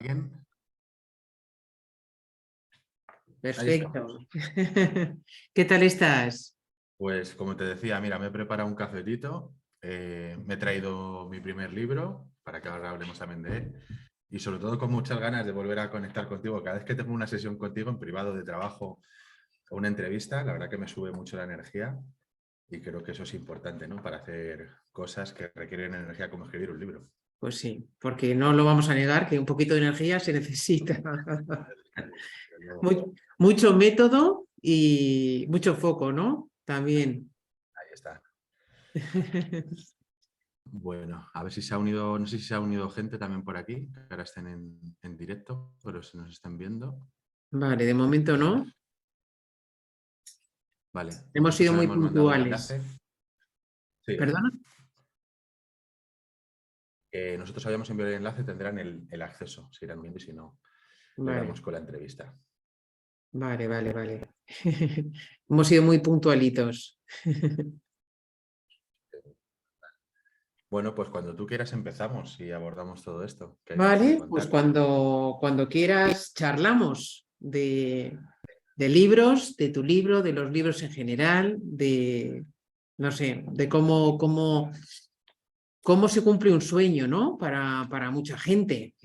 ¿Bien? Ahí está. Perfecto. ¿Qué tal estás? Pues como te decía, mira, me he preparado un cafetito, me he traído mi primer libro para que ahora hablemos también de él y sobre todo con muchas ganas de volver a conectar contigo. Cada vez que tengo una sesión contigo en privado de trabajo o una entrevista, la verdad que me sube mucho la energía y creo que eso es importante, ¿no? Para hacer cosas que requieren energía como escribir un libro. Pues sí, porque no lo vamos a negar que un poquito de energía se necesita. Mucho método y mucho foco, ¿no? También. Ahí está. Bueno, a ver si se ha unido, no sé si se ha unido gente también por aquí, que ahora estén en directo, pero si nos están viendo. Vale, de momento no. Vale, Hemos nosotros sido muy habíamos mandado el puntuales. enlace. Sí, ¿Perdona? nosotros habíamos enviado el enlace, tendrán el acceso, si irán viendo y si no, le Vale, damos con la entrevista. vale. Hemos sido muy puntualitos. Bueno, pues cuando tú quieras empezamos y abordamos todo esto que nos quieres Vale, pues contar. cuando quieras charlamos de libros, de tu libro, de los libros en general, no sé, de cómo se cumple un sueño, ¿no? Para mucha gente.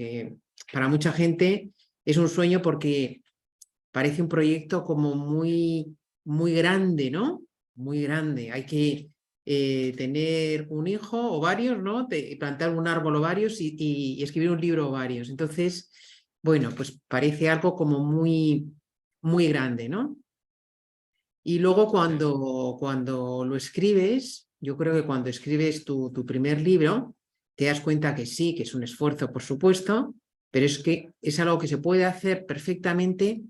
Para mucha gente es un sueño porque parece un proyecto como muy grande, ¿no? Muy grande. Hay que tener un hijo o varios, ¿no? Plantar un árbol o varios y escribir un libro o varios. Entonces, bueno, pues parece algo como muy grande, ¿no? Y luego cuando lo escribes, yo creo que cuando escribes tu primer libro, te das cuenta que sí, que es un esfuerzo, por supuesto, pero es que es algo que se puede hacer perfectamente.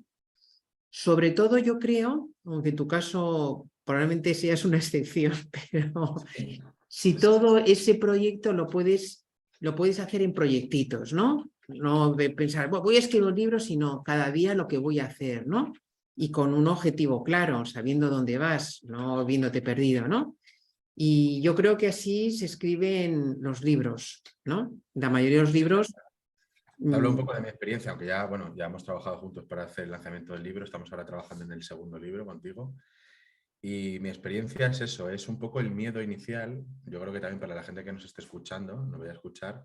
Sobre todo yo creo, aunque en tu caso probablemente seas una excepción, pero si todo ese proyecto lo puedes hacer en proyectitos, ¿no? No de pensar, "Bueno, voy a escribir un libro", sino cada día lo que voy a hacer, ¿no? Y con un objetivo claro, sabiendo dónde vas, no viéndote perdido, ¿no? Y yo creo que así se escriben los libros, ¿no? La mayoría de los libros. Te hablo un mm, poco de mi experiencia, aunque ya, bueno, ya hemos trabajado juntos para hacer el lanzamiento del libro, estamos ahora trabajando en el segundo libro contigo. Y mi experiencia es eso, es un poco el miedo inicial. Yo creo que también para la gente que nos esté escuchando, no voy a escuchar,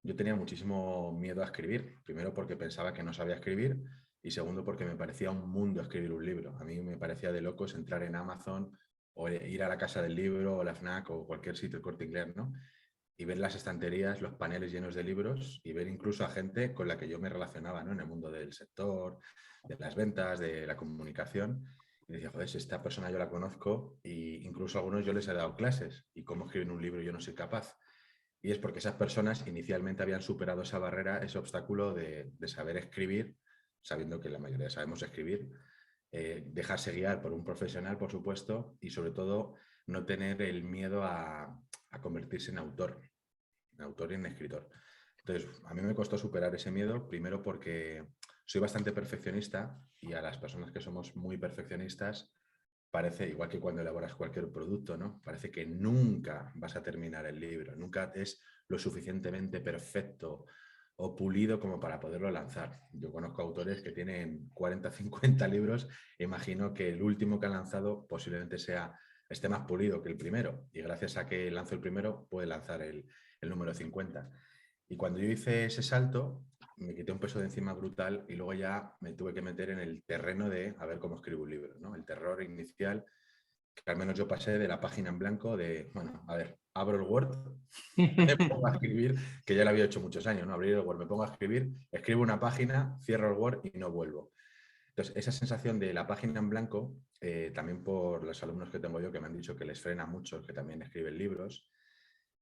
yo tenía muchísimo miedo a escribir. Primero porque pensaba que no sabía escribir y segundo porque me parecía un mundo escribir un libro. A mí me parecía de locos entrar en Amazon o ir a la casa del libro o la FNAC o cualquier sitio, el Corte Inglés, ¿no? Y ver las estanterías, los paneles llenos de libros y ver incluso a gente con la que yo me relacionaba, ¿no? En el mundo del sector, de las ventas, de la comunicación. Y decía, joder, si esta persona yo la conozco e incluso a algunos yo les he dado clases y cómo escriben un libro yo no soy capaz. Y es porque esas personas inicialmente habían superado esa barrera, ese obstáculo de saber escribir, sabiendo que la mayoría sabemos escribir, dejarse guiar por un profesional, por supuesto, y sobre todo no tener el miedo a convertirse en autor y en escritor. Entonces, a mí me costó superar ese miedo, primero porque soy bastante perfeccionista y a las personas que somos muy perfeccionistas parece, igual que cuando elaboras cualquier producto, ¿no? Parece que nunca vas a terminar el libro, nunca es lo suficientemente perfecto o pulido como para poderlo lanzar. Yo conozco autores que tienen 40, 50 libros e imagino que el último que han lanzado posiblemente esté más pulido que el primero y gracias a que lanzo el primero puede lanzar el número 50. Y cuando yo hice ese salto, me quité un peso de encima brutal y luego ya me tuve que meter en el terreno de a ver cómo escribo un libro, ¿no? El terror inicial, que al menos yo pasé de la página en blanco de, bueno, a ver, abro el Word, me pongo a escribir, que ya lo había hecho muchos años, ¿no? Abrir el Word, me pongo a escribir, escribo una página, cierro el Word y no vuelvo. Entonces, esa sensación de la página en blanco, también por los alumnos que tengo yo que me han dicho que les frena mucho, que también escriben libros,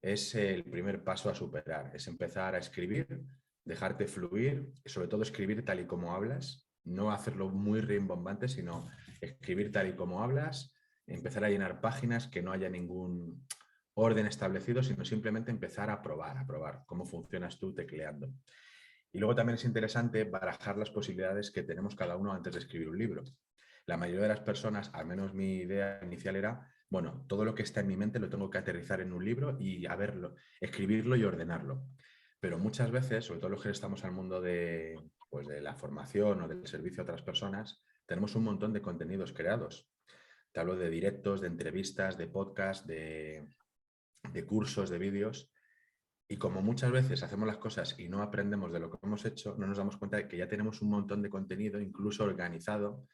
es el primer paso a superar, es empezar a escribir, dejarte fluir, sobre todo escribir tal y como hablas, no hacerlo muy rimbombante, sino escribir tal y como hablas, empezar a llenar páginas que no haya ningún orden establecido, sino simplemente empezar a probar cómo funcionas tú tecleando. Y luego también es interesante barajar las posibilidades que tenemos cada uno antes de escribir un libro. La mayoría de las personas, al menos mi idea inicial era, bueno, todo lo que está en mi mente lo tengo que aterrizar en un libro y a verlo, escribirlo y ordenarlo. Pero muchas veces, sobre todo los que estamos al mundo pues de la formación o del servicio a otras personas, tenemos un montón de contenidos creados. Te hablo de directos, de entrevistas, de podcasts, de cursos, de vídeos. Y como muchas veces hacemos las cosas y no aprendemos de lo que hemos hecho, no nos damos cuenta de que ya tenemos un montón de contenido, incluso organizado,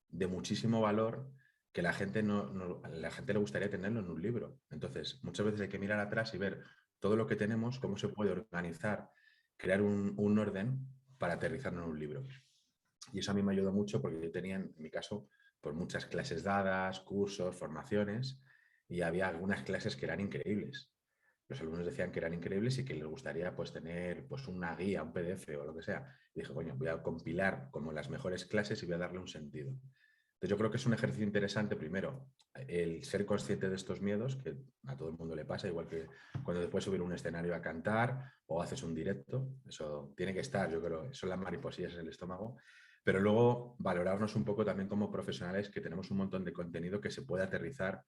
de muchísimo valor, que la gente le gustaría tenerlo en un libro. Entonces, muchas veces hay que mirar atrás y ver todo lo que tenemos, cómo se puede organizar, crear un orden para aterrizarlo en un libro. Y eso a mí me ayudó mucho porque yo tenía, en mi caso, pues muchas clases dadas, cursos, formaciones, y había algunas clases que eran increíbles. Los alumnos decían que eran increíbles y que les gustaría pues tener pues una guía, un PDF o lo que sea. Y dije, coño, voy a compilar como las mejores clases y voy a darle un sentido. Entonces yo creo que es un ejercicio interesante, primero, el ser consciente de estos miedos, que a todo el mundo le pasa, igual que cuando te puedes subir a un escenario a cantar o haces un directo, eso tiene que estar, yo creo, son las mariposillas en el estómago, pero luego valorarnos un poco también como profesionales, que tenemos un montón de contenido que se puede aterrizar,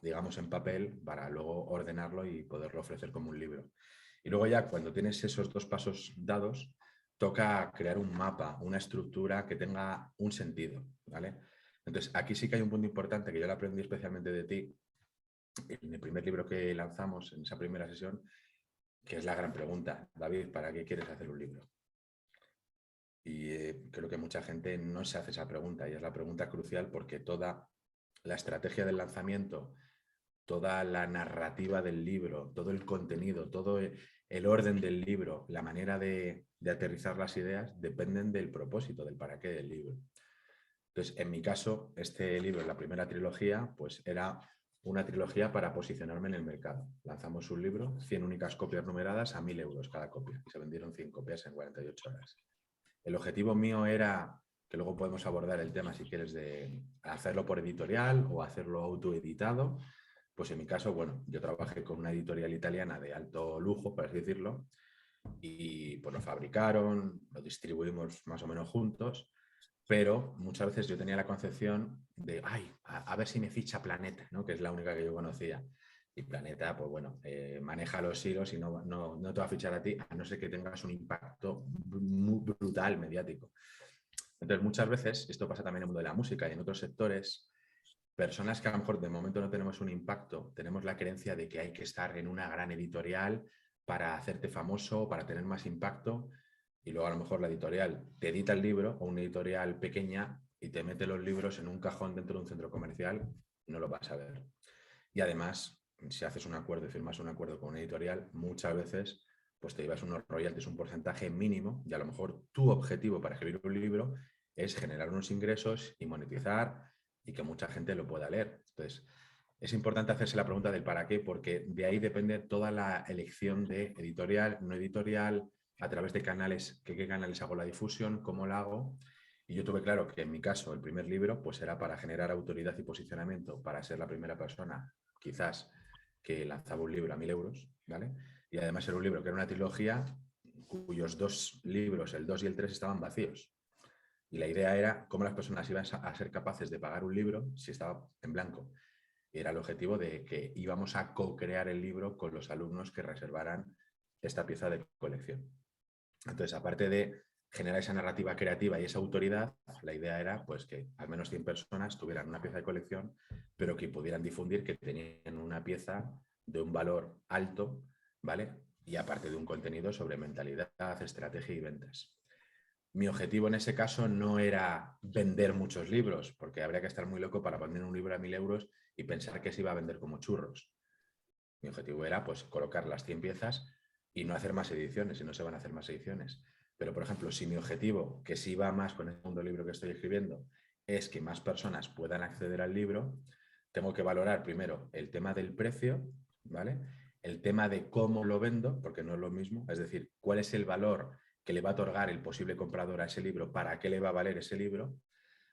digamos, en papel para luego ordenarlo y poderlo ofrecer como un libro. Y luego ya cuando tienes esos dos pasos dados, toca crear un mapa, una estructura que tenga un sentido, ¿vale? Entonces, aquí sí que hay un punto importante que yo lo aprendí especialmente de ti en el primer libro que lanzamos, en esa primera sesión, que es la gran pregunta. David, ¿para qué quieres hacer un libro? Y creo que mucha gente no se hace esa pregunta y es la pregunta crucial porque toda la estrategia del lanzamiento, toda la narrativa del libro, todo el contenido, todo el orden del libro, la manera de aterrizar las ideas dependen del propósito, del para qué del libro. Entonces, en mi caso, este libro, la primera trilogía, pues era una trilogía para posicionarme en el mercado. Lanzamos un libro, 100 únicas copias numeradas a 1.000 euros cada copia y se vendieron 100 copias en 48 horas. El objetivo mío era, que luego podemos abordar el tema si quieres, de hacerlo por editorial o hacerlo autoeditado. Pues en mi caso, bueno, yo trabajé con una editorial italiana de alto lujo, por así decirlo, y pues lo fabricaron, lo distribuimos más o menos juntos, pero muchas veces yo tenía la concepción de, ay, a ver si me ficha Planeta, ¿no? Que es la única que yo conocía. Y Planeta, pues bueno, maneja los hilos y no te va a fichar a ti, a no ser que tengas un impacto muy brutal mediático. Entonces, muchas veces, esto pasa también en el mundo de la música y en otros sectores, personas que a lo mejor de momento no tenemos un impacto, tenemos la creencia de que hay que estar en una gran editorial para hacerte famoso, para tener más impacto, y luego a lo mejor la editorial te edita el libro o una editorial pequeña y te mete los libros en un cajón dentro de un centro comercial, no lo vas a ver. Y además, si haces un acuerdo y firmas un acuerdo con una editorial, muchas veces pues te llevas unos royalties, un porcentaje mínimo, y a lo mejor tu objetivo para escribir un libro es generar unos ingresos y monetizar y que mucha gente lo pueda leer. Entonces, es importante hacerse la pregunta del para qué, porque de ahí depende toda la elección de editorial, no editorial, a través de canales, qué canales hago la difusión, cómo la hago. Y yo tuve claro que en mi caso el primer libro pues era para generar autoridad y posicionamiento, para ser la primera persona quizás que lanzaba un libro a 1.000 euros, ¿vale? Y además era un libro que era una trilogía cuyos dos libros, el 2 y el 3, estaban vacíos. Y la idea era cómo las personas iban a ser capaces de pagar un libro si estaba en blanco. Y era el objetivo de que íbamos a co-crear el libro con los alumnos que reservaran esta pieza de colección. Entonces, aparte de generar esa narrativa creativa y esa autoridad, la idea era pues, que al menos 100 personas tuvieran una pieza de colección, pero que pudieran difundir que tenían una pieza de un valor alto, ¿vale? Y aparte de un contenido sobre mentalidad, estrategia y ventas. Mi objetivo en ese caso no era vender muchos libros, porque habría que estar muy loco para vender un libro a 1.000 euros y pensar que se iba a vender como churros. Mi objetivo era pues colocar las 100 piezas y no hacer más ediciones, y no se van a hacer más ediciones. Pero, por ejemplo, si mi objetivo, que sí va más con el segundo libro que estoy escribiendo, es que más personas puedan acceder al libro, tengo que valorar primero el tema del precio, ¿vale? El tema de cómo lo vendo, porque no es lo mismo, es decir, cuál es el valor que le va a otorgar el posible comprador a ese libro, para qué le va a valer ese libro,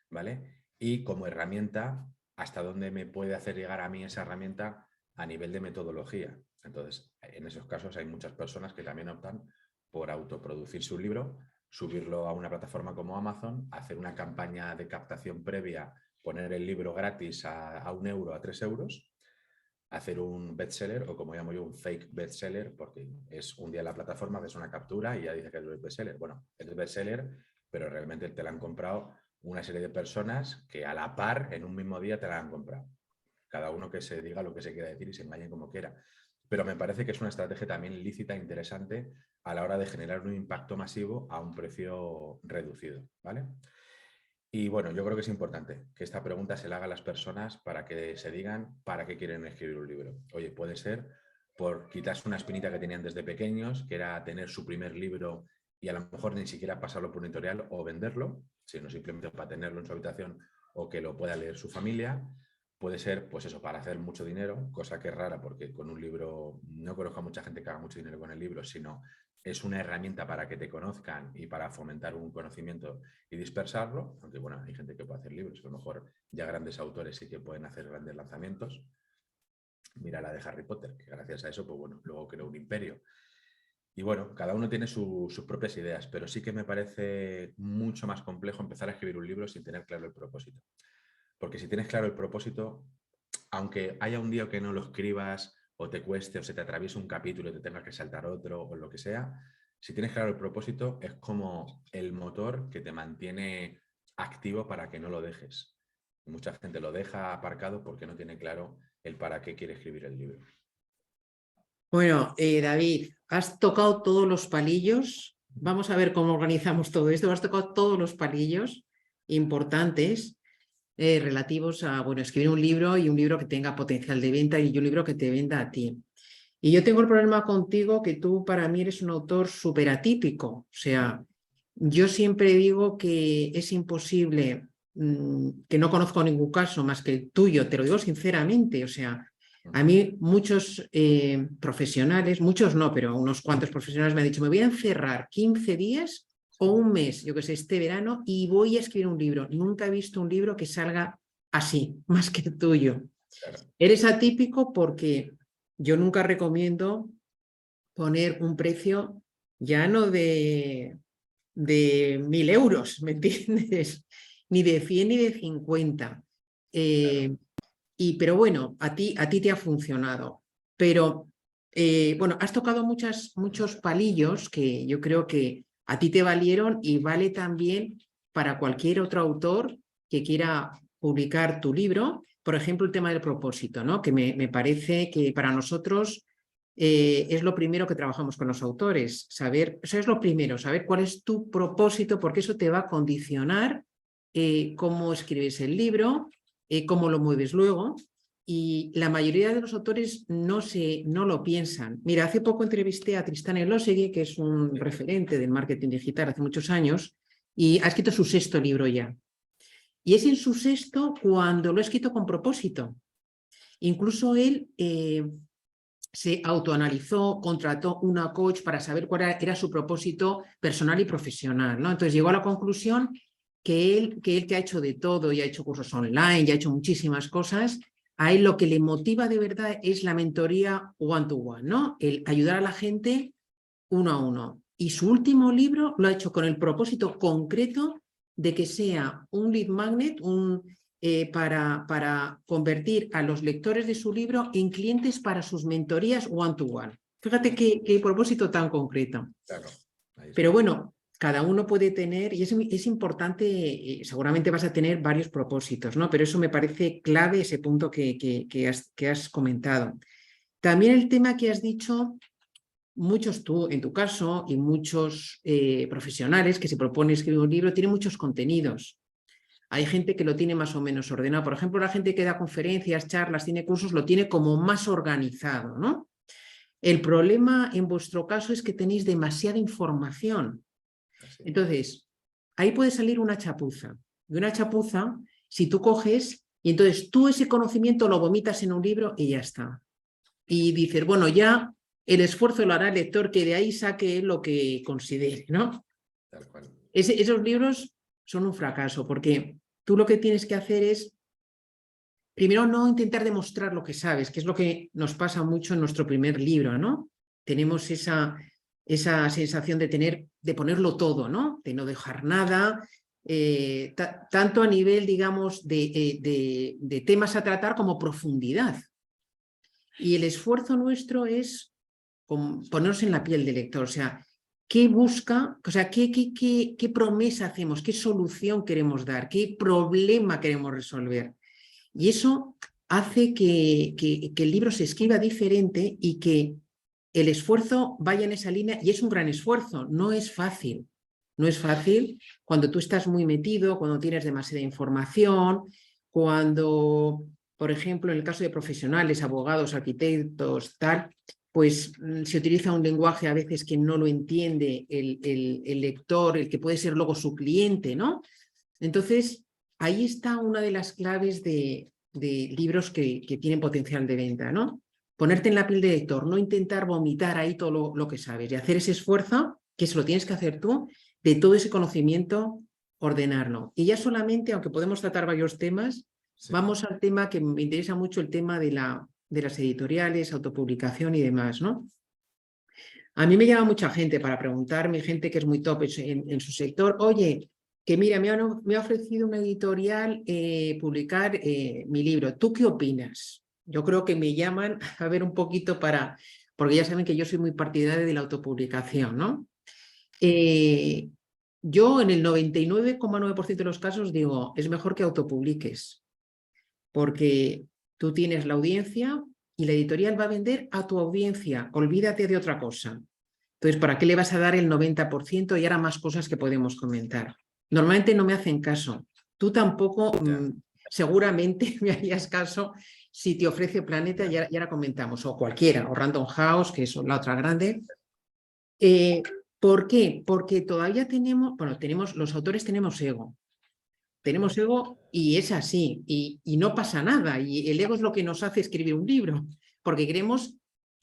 ¿vale? Y como herramienta, hasta dónde me puede hacer llegar a mí esa herramienta a nivel de metodología. Entonces, en esos casos hay muchas personas que también optan por autoproducir su libro, subirlo a una plataforma como Amazon, hacer una campaña de captación previa, poner el libro gratis a 1 euro, a 3 euros, hacer un bestseller, o como llamo yo, un fake bestseller, porque es un día en la plataforma, ves una captura y ya dice que es bestseller. Bueno, es bestseller, pero realmente te la han comprado una serie de personas que a la par, en un mismo día, te la han comprado. Cada uno que se diga lo que se quiera decir y se engañe como quiera. Pero me parece que es una estrategia también lícita e interesante a la hora de generar un impacto masivo a un precio reducido, ¿vale? Y bueno, yo creo que es importante que esta pregunta se la haga a las personas para que se digan para qué quieren escribir un libro. Oye, puede ser por quitarse una espinita que tenían desde pequeños, que era tener su primer libro y a lo mejor ni siquiera pasarlo por un editorial o venderlo, sino simplemente para tenerlo en su habitación o que lo pueda leer su familia. Puede ser, pues eso, para hacer mucho dinero, cosa que es rara porque con un libro, no conozco a mucha gente que haga mucho dinero con el libro, sino es una herramienta para que te conozcan y para fomentar un conocimiento y dispersarlo, aunque bueno, hay gente que puede hacer libros, a lo mejor ya grandes autores sí que pueden hacer grandes lanzamientos. Mira la de Harry Potter, que gracias a eso, pues bueno, luego creó un imperio. Y bueno, cada uno tiene sus propias ideas, pero sí que me parece mucho más complejo empezar a escribir un libro sin tener claro el propósito. Porque si tienes claro el propósito, aunque haya un día que no lo escribas o te cueste o se te atraviese un capítulo y te tengas que saltar otro o lo que sea, si tienes claro el propósito es como el motor que te mantiene activo para que no lo dejes. Mucha gente lo deja aparcado porque no tiene claro el para qué quiere escribir el libro. Bueno, David, has tocado todos los palillos. Vamos a ver cómo organizamos todo esto. Has tocado todos los palillos importantes relativos a, bueno, escribir un libro y un libro que tenga potencial de venta y un libro que te venda a ti. Y yo tengo el problema contigo que tú para mí eres un autor súper atípico. O sea, yo siempre digo que es imposible, que no conozco ningún caso más que el tuyo, te lo digo sinceramente. O sea, a mí muchos profesionales, muchos no, pero unos cuantos profesionales me han dicho, me voy a encerrar 15 días o un mes, yo que sé, este verano, y voy a escribir un libro. Nunca he visto un libro que salga así, más que el tuyo. Claro. Eres atípico porque yo nunca recomiendo poner un precio ya no de 1.000 euros, ¿me entiendes? Ni de 100 ni de 50. Pero bueno, a ti te ha funcionado. Pero bueno, has tocado muchos palillos que yo creo que a ti te valieron y vale también para cualquier otro autor que quiera publicar tu libro. Por ejemplo, el tema del propósito, ¿no? Que me parece que para nosotros es lo primero que trabajamos con los autores. Saber, eso es lo primero, saber cuál es tu propósito, porque eso te va a condicionar cómo escribes el libro, cómo lo mueves luego. Y la mayoría de los autores no lo piensan. Mira, hace poco entrevisté a Tristán Elósegui, que es un referente del marketing digital hace muchos años, y ha escrito su 6.º libro ya. Y es en su 6.º cuando lo ha escrito con propósito. Incluso él se autoanalizó, contrató una coach para saber cuál era su propósito personal y profesional, ¿no? Entonces llegó a la conclusión que él que ha hecho de todo y ha hecho cursos online y ha hecho muchísimas cosas, a él lo que le motiva de verdad es la mentoría one-to-one, ¿no? El ayudar a la gente uno a uno. Y su último libro lo ha hecho con el propósito concreto de que sea un lead magnet, para convertir a los lectores de su libro en clientes para sus mentorías one-to-one. Fíjate qué propósito tan concreto. Claro. Pero bueno, cada uno puede tener, y es importante, seguramente vas a tener varios propósitos, ¿no? Pero eso me parece clave, ese punto que has comentado. También el tema que has dicho, muchos tú, en tu caso, y muchos profesionales que se proponen escribir un libro, tienen muchos contenidos. Hay gente que lo tiene más o menos ordenado. Por ejemplo, la gente que da conferencias, charlas, tiene cursos, lo tiene como más organizado, ¿no? El problema en vuestro caso es que tenéis demasiada información. Entonces, ahí puede salir una chapuza. Y una chapuza, si tú coges y entonces tú ese conocimiento lo vomitas en un libro y ya está. Y dices, bueno, ya el esfuerzo lo hará el lector, que de ahí saque lo que considere, ¿no? Tal cual. Esos libros son un fracaso, porque tú lo que tienes que hacer es, primero, no intentar demostrar lo que sabes, que es lo que nos pasa mucho en nuestro primer libro, ¿no? Tenemos esa sensación de ponerlo todo, ¿no? De no dejar nada, tanto a nivel, digamos, de temas a tratar como profundidad. Y el esfuerzo nuestro es ponernos en la piel del lector, o sea, ¿qué busca? O sea, ¿qué promesa hacemos? ¿Qué solución queremos dar? ¿Qué problema queremos resolver? Y eso hace que el libro se escriba diferente y que el esfuerzo vaya en esa línea, y es un gran esfuerzo, no es fácil. No es fácil cuando tú estás muy metido, cuando tienes demasiada información, cuando, por ejemplo, en el caso de profesionales, abogados, arquitectos, tal, pues se utiliza un lenguaje a veces que no lo entiende el lector, el que puede ser luego su cliente, ¿no? Entonces, ahí está una de las claves de libros que tienen potencial de venta, ¿no? Ponerte en la piel del lector, no intentar vomitar ahí todo lo que sabes y hacer ese esfuerzo, que se lo tienes que hacer tú, de todo ese conocimiento, ordenarlo. Y ya solamente, aunque podemos tratar varios temas, Sí. vamos al tema que me interesa mucho, el tema de las editoriales, autopublicación y demás, ¿no? A mí me llama mucha gente para preguntarme, gente que es muy top en su sector, oye, que mira, me ha ofrecido una editorial publicar mi libro, ¿tú qué opinas? Yo creo que me llaman a ver un poquito porque ya saben que yo soy muy partidaria de la autopublicación, ¿no? Yo en el 99,9% de los casos digo, es mejor que autopubliques, porque tú tienes la audiencia y la editorial va a vender a tu audiencia, olvídate de otra cosa. Entonces, ¿para qué le vas a dar el 90%? Y ahora más cosas que podemos comentar. Normalmente no me hacen caso. Tú tampoco seguramente me harías caso si te ofrece Planeta, y ahora comentamos, o cualquiera, o Random House, que es la otra grande. ¿Por qué? Porque todavía los autores tenemos ego. Tenemos ego y es así, y no pasa nada. Y el ego es lo que nos hace escribir un libro, porque queremos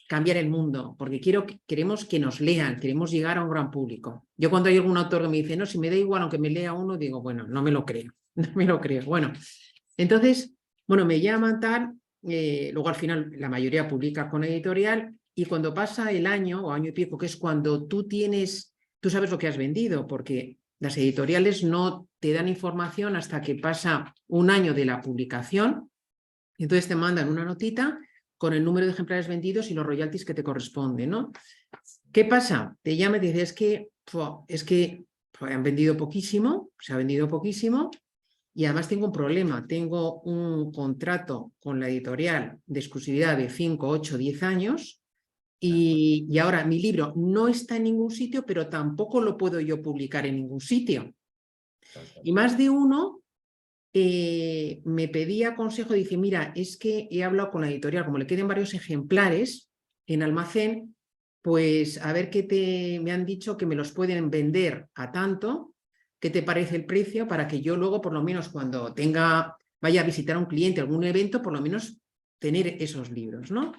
cambiar el mundo, porque queremos que nos lean, queremos llegar a un gran público. Yo cuando hay algún autor que me dice, no, si me da igual aunque me lea uno, digo, bueno, no me lo creo, no me lo creo. Bueno, entonces, bueno, me llaman tal, luego al final la mayoría publica con editorial, y cuando pasa el año o año y pico, que es cuando tú sabes lo que has vendido, porque las editoriales no te dan información hasta que pasa un año de la publicación, entonces te mandan una notita con el número de ejemplares vendidos y los royalties que te corresponden, ¿no? ¿Qué pasa? Te llama y dices, es que han vendido poquísimo, se ha vendido poquísimo, y además tengo un problema, tengo un contrato con la editorial de exclusividad de 5, 8, 10 años, y ahora mi libro no está en ningún sitio, pero tampoco lo puedo yo publicar en ningún sitio. Y más de uno me pedía consejo, dice, mira, es que he hablado con la editorial, como le queden varios ejemplares en almacén, pues a ver me han dicho que me los pueden vender a tanto, ¿qué te parece el precio? Para que yo luego, por lo menos cuando vaya a visitar a un cliente, algún evento, por lo menos tener esos libros, ¿no?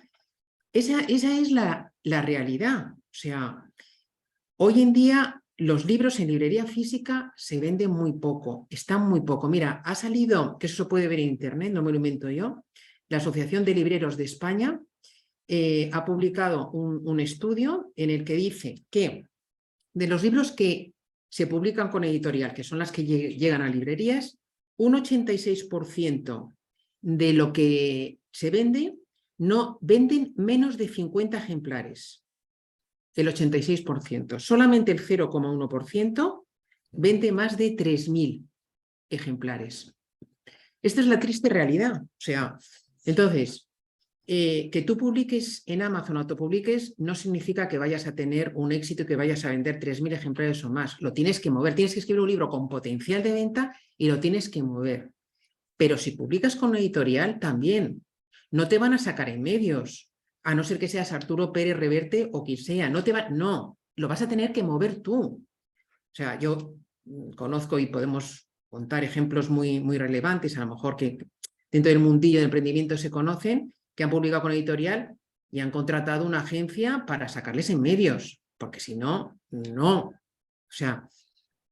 Esa es la realidad. O sea, hoy en día los libros en librería física se venden muy poco, están muy poco. Mira, ha salido, que eso se puede ver en internet, no me lo invento yo, la Asociación de Libreros de España ha publicado un estudio en el que dice que de los libros que se publican con editorial, que son las que llegan a librerías, un 86% de lo que se vende no venden menos de 50 ejemplares. El 86%. Solamente el 0,1% vende más de 3.000 ejemplares. Esta es la triste realidad. O sea, entonces, que tú publiques en Amazon, autopubliques, no significa que vayas a tener un éxito y que vayas a vender 3.000 ejemplares o más. Lo tienes que mover. Tienes que escribir un libro con potencial de venta y lo tienes que mover. Pero si publicas con una editorial, también. No te van a sacar en medios, a no ser que seas Arturo Pérez Reverte o quien sea. No, lo vas a tener que mover tú. O sea, yo conozco y podemos contar ejemplos muy, muy relevantes, a lo mejor que dentro del mundillo de emprendimiento se conocen, que han publicado con editorial y han contratado una agencia para sacarles en medios, porque si no, no. O sea,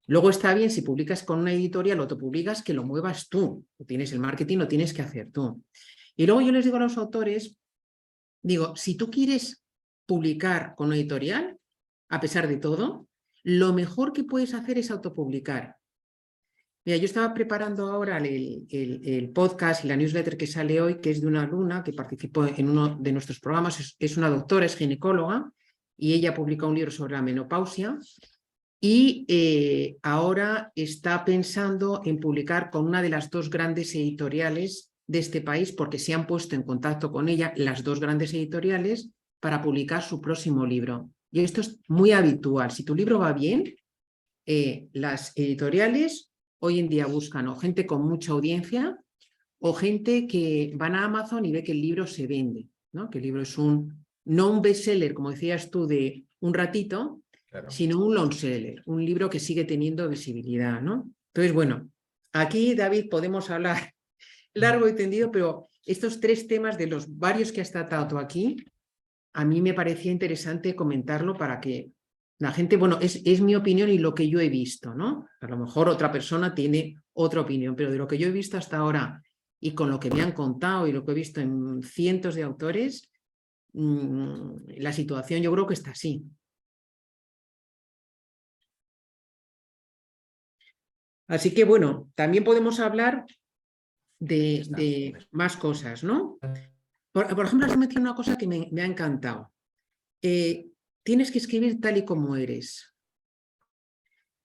luego está bien si publicas con una editorial o te publicas, que lo muevas tú. Tienes el marketing, lo tienes que hacer tú. Y luego yo les digo a los autores, digo, si tú quieres publicar con una editorial, a pesar de todo, lo mejor que puedes hacer es autopublicar. Mira, yo estaba preparando ahora el podcast y la newsletter que sale hoy, que es de una alumna que participó en uno de nuestros programas. Es una doctora, es ginecóloga, y ella publicó un libro sobre la menopausia. Y ahora está pensando en publicar con una de las dos grandes editoriales de este país, porque se han puesto en contacto con ella las dos grandes editoriales para publicar su próximo libro. Y esto es muy habitual. Si tu libro va bien, las editoriales hoy en día buscan o gente con mucha audiencia o gente que van a Amazon y ve que el libro se vende, ¿no? Que el libro es no un bestseller, como decías tú, de un ratito, Claro. sino un long seller, un libro que sigue teniendo visibilidad, ¿no? Entonces, bueno, aquí, David, podemos hablar largo y tendido, pero estos tres temas de los varios que has tratado tú aquí, a mí me parecía interesante comentarlo para que la gente, bueno, es mi opinión y lo que yo he visto, ¿no? A lo mejor otra persona tiene otra opinión, pero de lo que yo he visto hasta ahora y con lo que me han contado y lo que he visto en cientos de autores, la situación yo creo que está así. Así que bueno, también podemos hablar de más cosas, ¿no? Por ejemplo, has mencionado una cosa que me ha encantado. Tienes que escribir tal y como eres.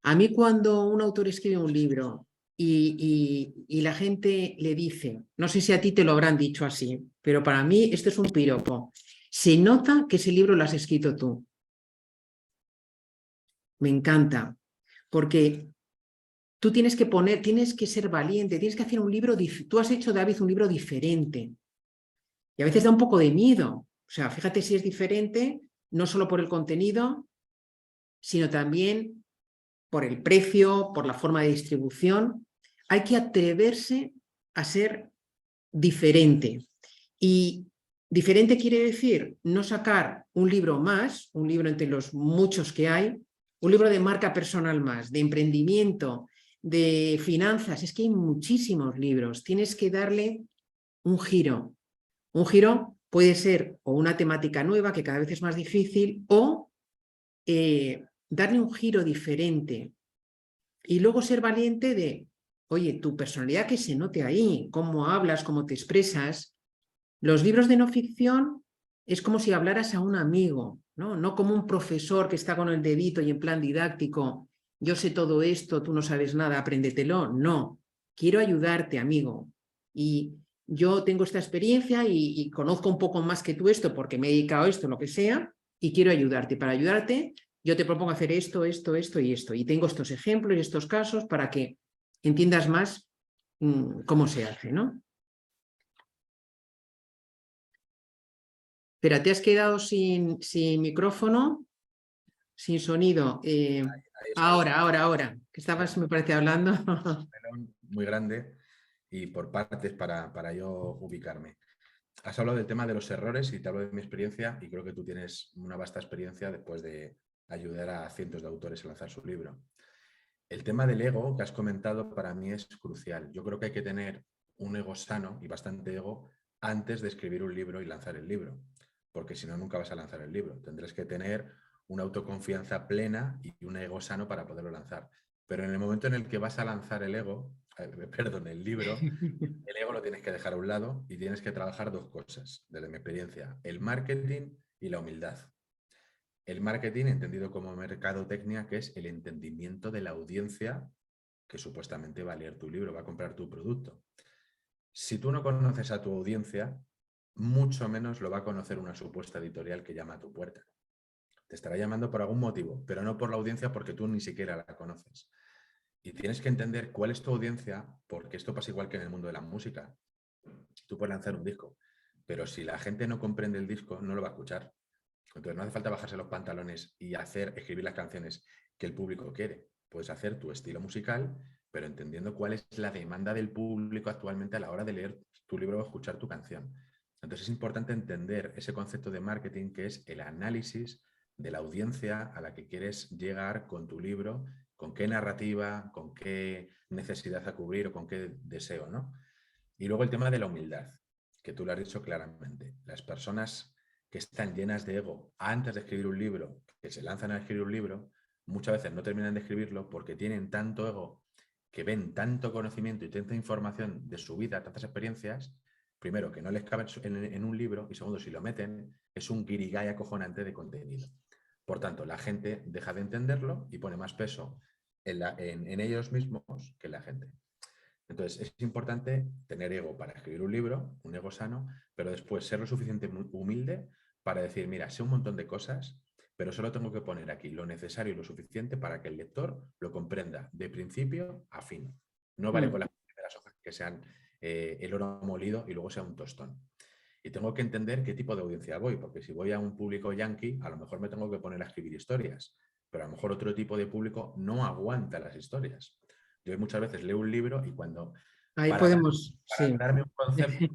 A mí cuando un autor escribe un libro y la gente le dice, no sé si a ti te lo habrán dicho así, pero para mí esto es un piropo. Se nota que ese libro lo has escrito tú. Me encanta, porque tú tienes que ser valiente, tienes que hacer un libro, tú has hecho, David, un libro diferente. Y a veces da un poco de miedo. O sea, fíjate si es diferente, no solo por el contenido, sino también por el precio, por la forma de distribución. Hay que atreverse a ser diferente. Y diferente quiere decir no sacar un libro más, un libro entre los muchos que hay, un libro de marca personal más, de emprendimiento, de finanzas. Es que hay muchísimos libros. Tienes que darle un giro. Un giro puede ser o una temática nueva, que cada vez es más difícil, o darle un giro diferente. Y luego ser valiente de, oye, tu personalidad que se note ahí, cómo hablas, cómo te expresas. Los libros de no ficción es como si hablaras a un amigo, ¿no? No como un profesor que está con el dedito y en plan didáctico, yo sé todo esto, tú no sabes nada, apréndetelo. No, quiero ayudarte, amigo. Y yo tengo esta experiencia y conozco un poco más que tú esto porque me he dedicado a esto, lo que sea, y quiero ayudarte. Para ayudarte, yo te propongo hacer esto, esto, esto y esto. Y tengo estos ejemplos y estos casos para que entiendas más cómo se hace, ¿no? Espera, te has quedado sin micrófono, sin sonido. Ahí estoy. Ahora, que estabas, me parece, hablando. Muy grande y por partes para yo ubicarme. Has hablado del tema de los errores y te hablo de mi experiencia y creo que tú tienes una vasta experiencia después de ayudar a cientos de autores a lanzar su libro. El tema del ego que has comentado para mí es crucial. Yo creo que hay que tener un ego sano y bastante ego antes de escribir un libro y lanzar el libro, porque si no, nunca vas a lanzar el libro. Tendrás que tener una autoconfianza plena y un ego sano para poderlo lanzar. Pero en el momento en el que vas a lanzar el libro, el ego lo tienes que dejar a un lado y tienes que trabajar dos cosas, desde mi experiencia, el marketing y la humildad. El marketing, entendido como mercadotecnia, que es el entendimiento de la audiencia que supuestamente va a leer tu libro, va a comprar tu producto. Si tú no conoces a tu audiencia, mucho menos lo va a conocer una supuesta editorial que llama a tu puerta. Te estará llamando por algún motivo, pero no por la audiencia porque tú ni siquiera la conoces. Y tienes que entender cuál es tu audiencia, porque esto pasa igual que en el mundo de la música. Tú puedes lanzar un disco, pero si la gente no comprende el disco, no lo va a escuchar. Entonces no hace falta bajarse los pantalones y escribir las canciones que el público quiere. Puedes hacer tu estilo musical, pero entendiendo cuál es la demanda del público actualmente a la hora de leer tu libro o escuchar tu canción. Entonces es importante entender ese concepto de marketing que es el análisis de la audiencia a la que quieres llegar con tu libro, con qué narrativa, con qué necesidad a cubrir o con qué deseo, ¿no? Y luego el tema de la humildad, que tú lo has dicho claramente. Las personas que están llenas de ego antes de escribir un libro, que se lanzan a escribir un libro, muchas veces no terminan de escribirlo porque tienen tanto ego que ven tanto conocimiento y tanta información de su vida, tantas experiencias, primero, que no les cabe en un libro, y segundo, si lo meten, es un guirigay acojonante de contenido. Por tanto, la gente deja de entenderlo y pone más peso en ellos mismos que en la gente. Entonces, es importante tener ego para escribir un libro, un ego sano, pero después ser lo suficientemente humilde para decir, mira, sé un montón de cosas, pero solo tengo que poner aquí lo necesario y lo suficiente para que el lector lo comprenda de principio a fin. No vale con las primeras hojas que sean el oro molido y luego sea un tostón. Y tengo que entender qué tipo de audiencia voy, porque si voy a un público yankee, a lo mejor me tengo que poner a escribir historias, pero a lo mejor otro tipo de público no aguanta las historias. Yo muchas veces leo un libro y Ahí para podemos, sí. darme un concepto,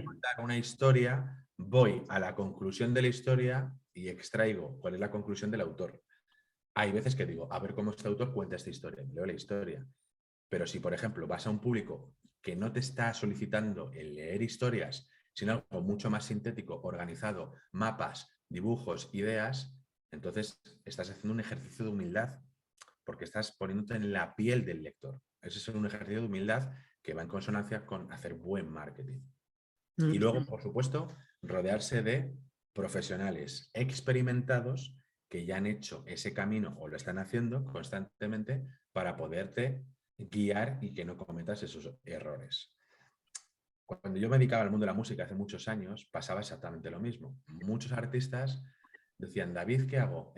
contar una historia, voy a la conclusión de la historia y extraigo cuál es la conclusión del autor. Hay veces que digo, a ver cómo este autor cuenta esta historia, leo la historia. Pero si, por ejemplo, vas a un público que no te está solicitando el leer historias, sino algo mucho más sintético, organizado, mapas, dibujos, ideas, entonces estás haciendo un ejercicio de humildad porque estás poniéndote en la piel del lector. Ese es un ejercicio de humildad que va en consonancia con hacer buen marketing. Y luego, por supuesto, rodearse de profesionales experimentados que ya han hecho ese camino o lo están haciendo constantemente para poderte guiar y que no cometas esos errores. Cuando yo me dedicaba al mundo de la música hace muchos años, pasaba exactamente lo mismo. Muchos artistas decían, David, ¿qué hago?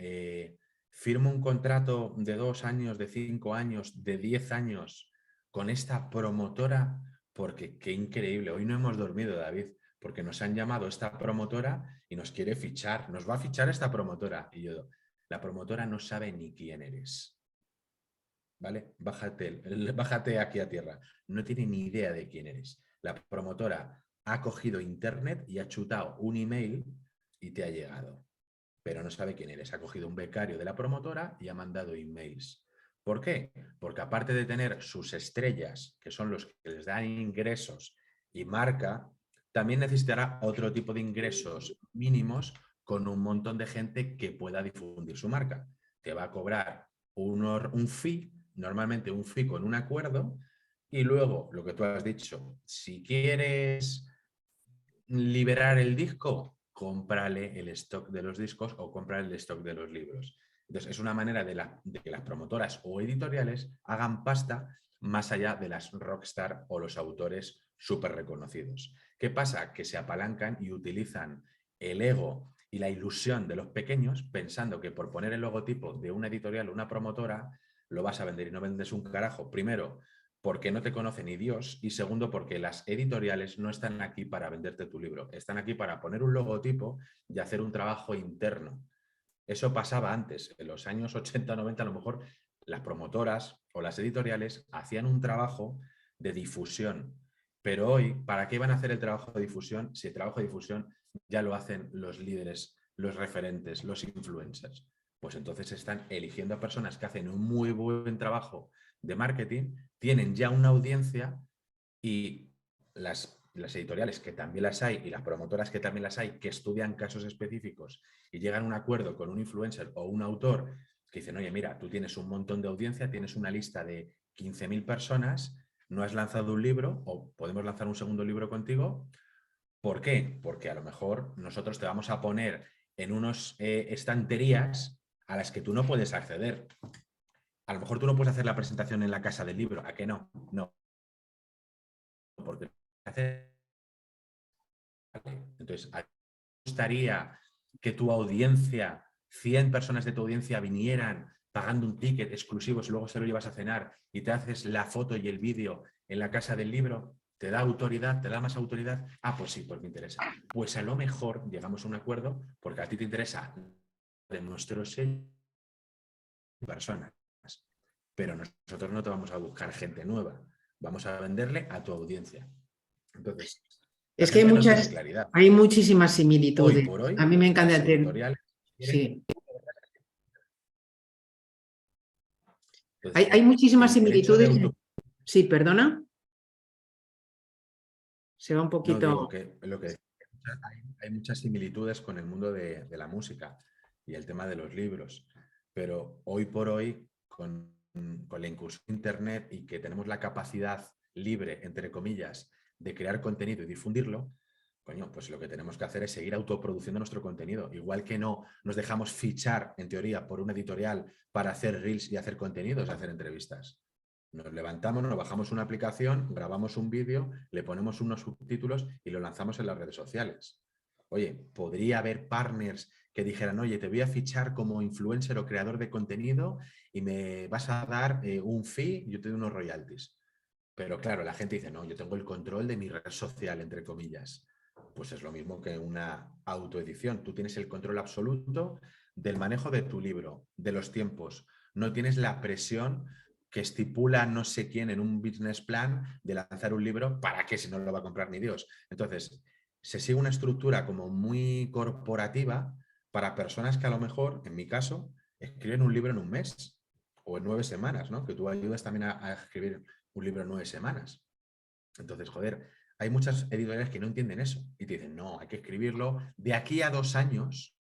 ¿Firmo un contrato de 2 años, de 5 años, de 10 años con esta promotora? Porque qué increíble, hoy no hemos dormido, David, porque nos han llamado esta promotora y nos quiere fichar, nos va a fichar esta promotora. Y yo, la promotora no sabe ni quién eres. ¿Vale? Bájate aquí a tierra. No tiene ni idea de quién eres. La promotora ha cogido internet y ha chutado un email y te ha llegado. Pero no sabe quién eres. Ha cogido un becario de la promotora y ha mandado emails. ¿Por qué? Porque aparte de tener sus estrellas, que son los que les dan ingresos y marca, también necesitará otro tipo de ingresos mínimos con un montón de gente que pueda difundir su marca. Te va a cobrar un fee, normalmente un fee con un acuerdo, y luego, lo que tú has dicho, si quieres liberar el disco, cómprale el stock de los discos o cómprale el stock de los libros. Entonces, es una manera de que las promotoras o editoriales hagan pasta más allá de las rockstar o los autores súper reconocidos. ¿Qué pasa? Que se apalancan y utilizan el ego y la ilusión de los pequeños pensando que por poner el logotipo de una editorial o una promotora lo vas a vender y no vendes un carajo. Primero, porque no te conoce ni Dios, y segundo, porque las editoriales no están aquí para venderte tu libro, están aquí para poner un logotipo y hacer un trabajo interno. Eso pasaba antes, en los años 80, 90, a lo mejor las promotoras o las editoriales hacían un trabajo de difusión, pero hoy, ¿para qué van a hacer el trabajo de difusión si el trabajo de difusión ya lo hacen los líderes, los referentes, los influencers? Pues entonces están eligiendo a personas que hacen un muy buen trabajo de marketing, tienen ya una audiencia y las editoriales, que también las hay, y las promotoras, que también las hay, que estudian casos específicos y llegan a un acuerdo con un influencer o un autor que dicen, oye, mira, tú tienes un montón de audiencia, tienes una lista de 15.000 personas, no has lanzado un libro o podemos lanzar un segundo libro contigo. ¿Por qué? Porque a lo mejor nosotros te vamos a poner en unas estanterías a las que tú no puedes acceder. A lo mejor tú no puedes hacer la presentación en la casa del libro. ¿A qué no? No. Porque entonces, ¿a ti te gustaría que tu audiencia, 100 personas de tu audiencia vinieran pagando un ticket exclusivo y luego se lo llevas a cenar y te haces la foto y el vídeo en la casa del libro? ¿Te da autoridad? ¿Te da más autoridad? Ah, pues sí, pues me interesa. Pues a lo mejor llegamos a un acuerdo porque a ti te interesa de nuestros 6 personas. Pero nosotros no te vamos a buscar gente nueva. Vamos a venderle a tu audiencia. Entonces, la Es que gente no tiene claridad. hay muchísimas Hoy similitudes. por hoy, A mí me encanta las el tema. editoriales quieren... Sí. Entonces, Hay muchísimas el hecho de similitudes. auto... Sí, perdona. Se va un No, digo poquito. que lo que hay muchas similitudes con el mundo de la música y el tema de los libros, pero hoy por hoy, con con la incursión de Internet y que tenemos la capacidad libre, entre comillas, de crear contenido y difundirlo, coño, pues lo que tenemos que hacer es seguir autoproduciendo nuestro contenido. Igual que no nos dejamos fichar, en teoría, por una editorial para hacer reels y hacer contenidos, hacer entrevistas. Nos levantamos, nos bajamos una aplicación, grabamos un vídeo, le ponemos unos subtítulos y lo lanzamos en las redes sociales. Oye, podría haber partners que dijeran, oye, te voy a fichar como influencer o creador de contenido y me vas a dar un fee y yo te doy unos royalties. Pero claro, la gente dice, no, yo tengo el control de mi red social, entre comillas. Pues es lo mismo que una autoedición. Tú tienes el control absoluto del manejo de tu libro, de los tiempos. No tienes la presión que estipula no sé quién en un business plan de lanzar un libro, ¿para qué si no lo va a comprar ni Dios? Entonces, se sigue una estructura como muy corporativa para personas que a lo mejor, en mi caso, escriben un libro en un mes o en 9 semanas, ¿no? Que tú ayudas también a escribir un libro en 9 semanas. Entonces, joder, hay muchas editoriales que no entienden eso y te dicen, no, hay que escribirlo de aquí a 2 años,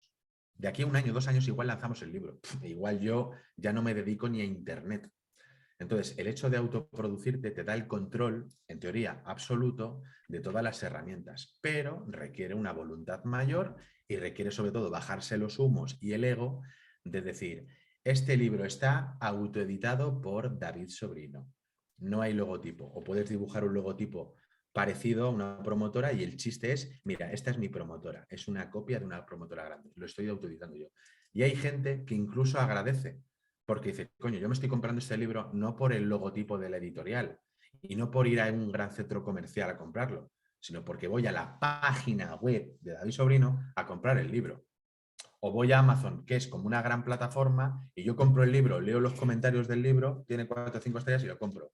de aquí a 1 año, 2 años, igual lanzamos el libro. Igual yo ya no me dedico ni a Internet. Entonces, el hecho de autoproducirte te da el control, en teoría, absoluto de todas las herramientas, pero requiere una voluntad mayor y requiere sobre todo bajarse los humos y el ego de decir, este libro está autoeditado por David Sobrino. No hay logotipo, o puedes dibujar un logotipo parecido a una promotora y el chiste es, mira, esta es mi promotora, es una copia de una promotora grande, lo estoy autoeditando yo. Y hay gente que incluso agradece porque dice, coño, yo me estoy comprando este libro no por el logotipo de la editorial y no por ir a un gran centro comercial a comprarlo, sino porque voy a la página web de David Sobrino a comprar el libro. O voy a Amazon, que es como una gran plataforma, y yo compro el libro, leo los comentarios del libro, tiene 4 o 5 estrellas y lo compro.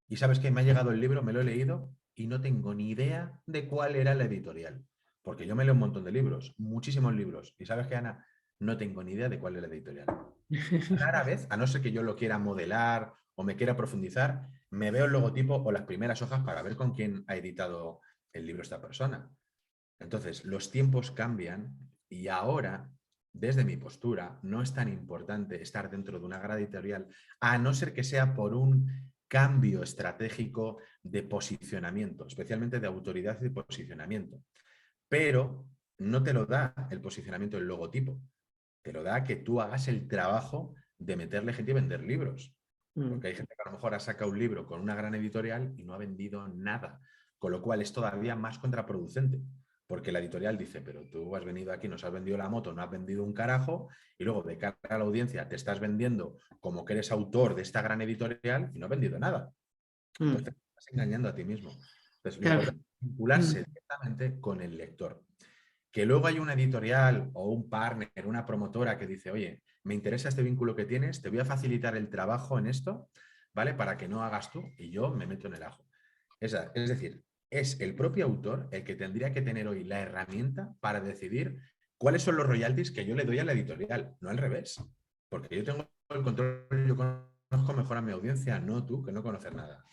Y sabes que me ha llegado el libro, me lo he leído y no tengo ni idea de cuál era la editorial. Porque yo me leo un montón de libros, muchísimos libros. Y sabes que, Ana, no tengo ni idea de cuál es la editorial. Rara vez, a no ser que yo lo quiera modelar o me quiera profundizar, me veo el logotipo o las primeras hojas para ver con quién ha editado el libro esta persona. Entonces, los tiempos cambian y ahora, desde mi postura, no es tan importante estar dentro de una gran editorial, a no ser que sea por un cambio estratégico de posicionamiento, especialmente de autoridad y de posicionamiento. Pero no te lo da el posicionamiento del logotipo, te lo da que tú hagas el trabajo de meterle gente y vender libros. Porque hay gente que a lo mejor ha sacado un libro con una gran editorial y no ha vendido nada, con lo cual es todavía más contraproducente. Porque la editorial dice, pero tú has venido aquí, nos has vendido la moto, no has vendido un carajo, y luego de cara a la audiencia te estás vendiendo como que eres autor de esta gran editorial y no has vendido nada. Entonces te estás engañando a ti mismo. Entonces lo Claro. importante es vincularse directamente con el lector. Que luego hay una editorial o un partner, una promotora que dice, oye, me interesa este vínculo que tienes, te voy a facilitar el trabajo en esto, ¿vale? Para que no hagas tú y yo me meto en el ajo. Es decir, es el propio autor el que tendría que tener hoy la herramienta para decidir cuáles son los royalties que yo le doy a la editorial, no al revés. Porque yo tengo el control, yo conozco mejor a mi audiencia, no tú, que no conoces nada.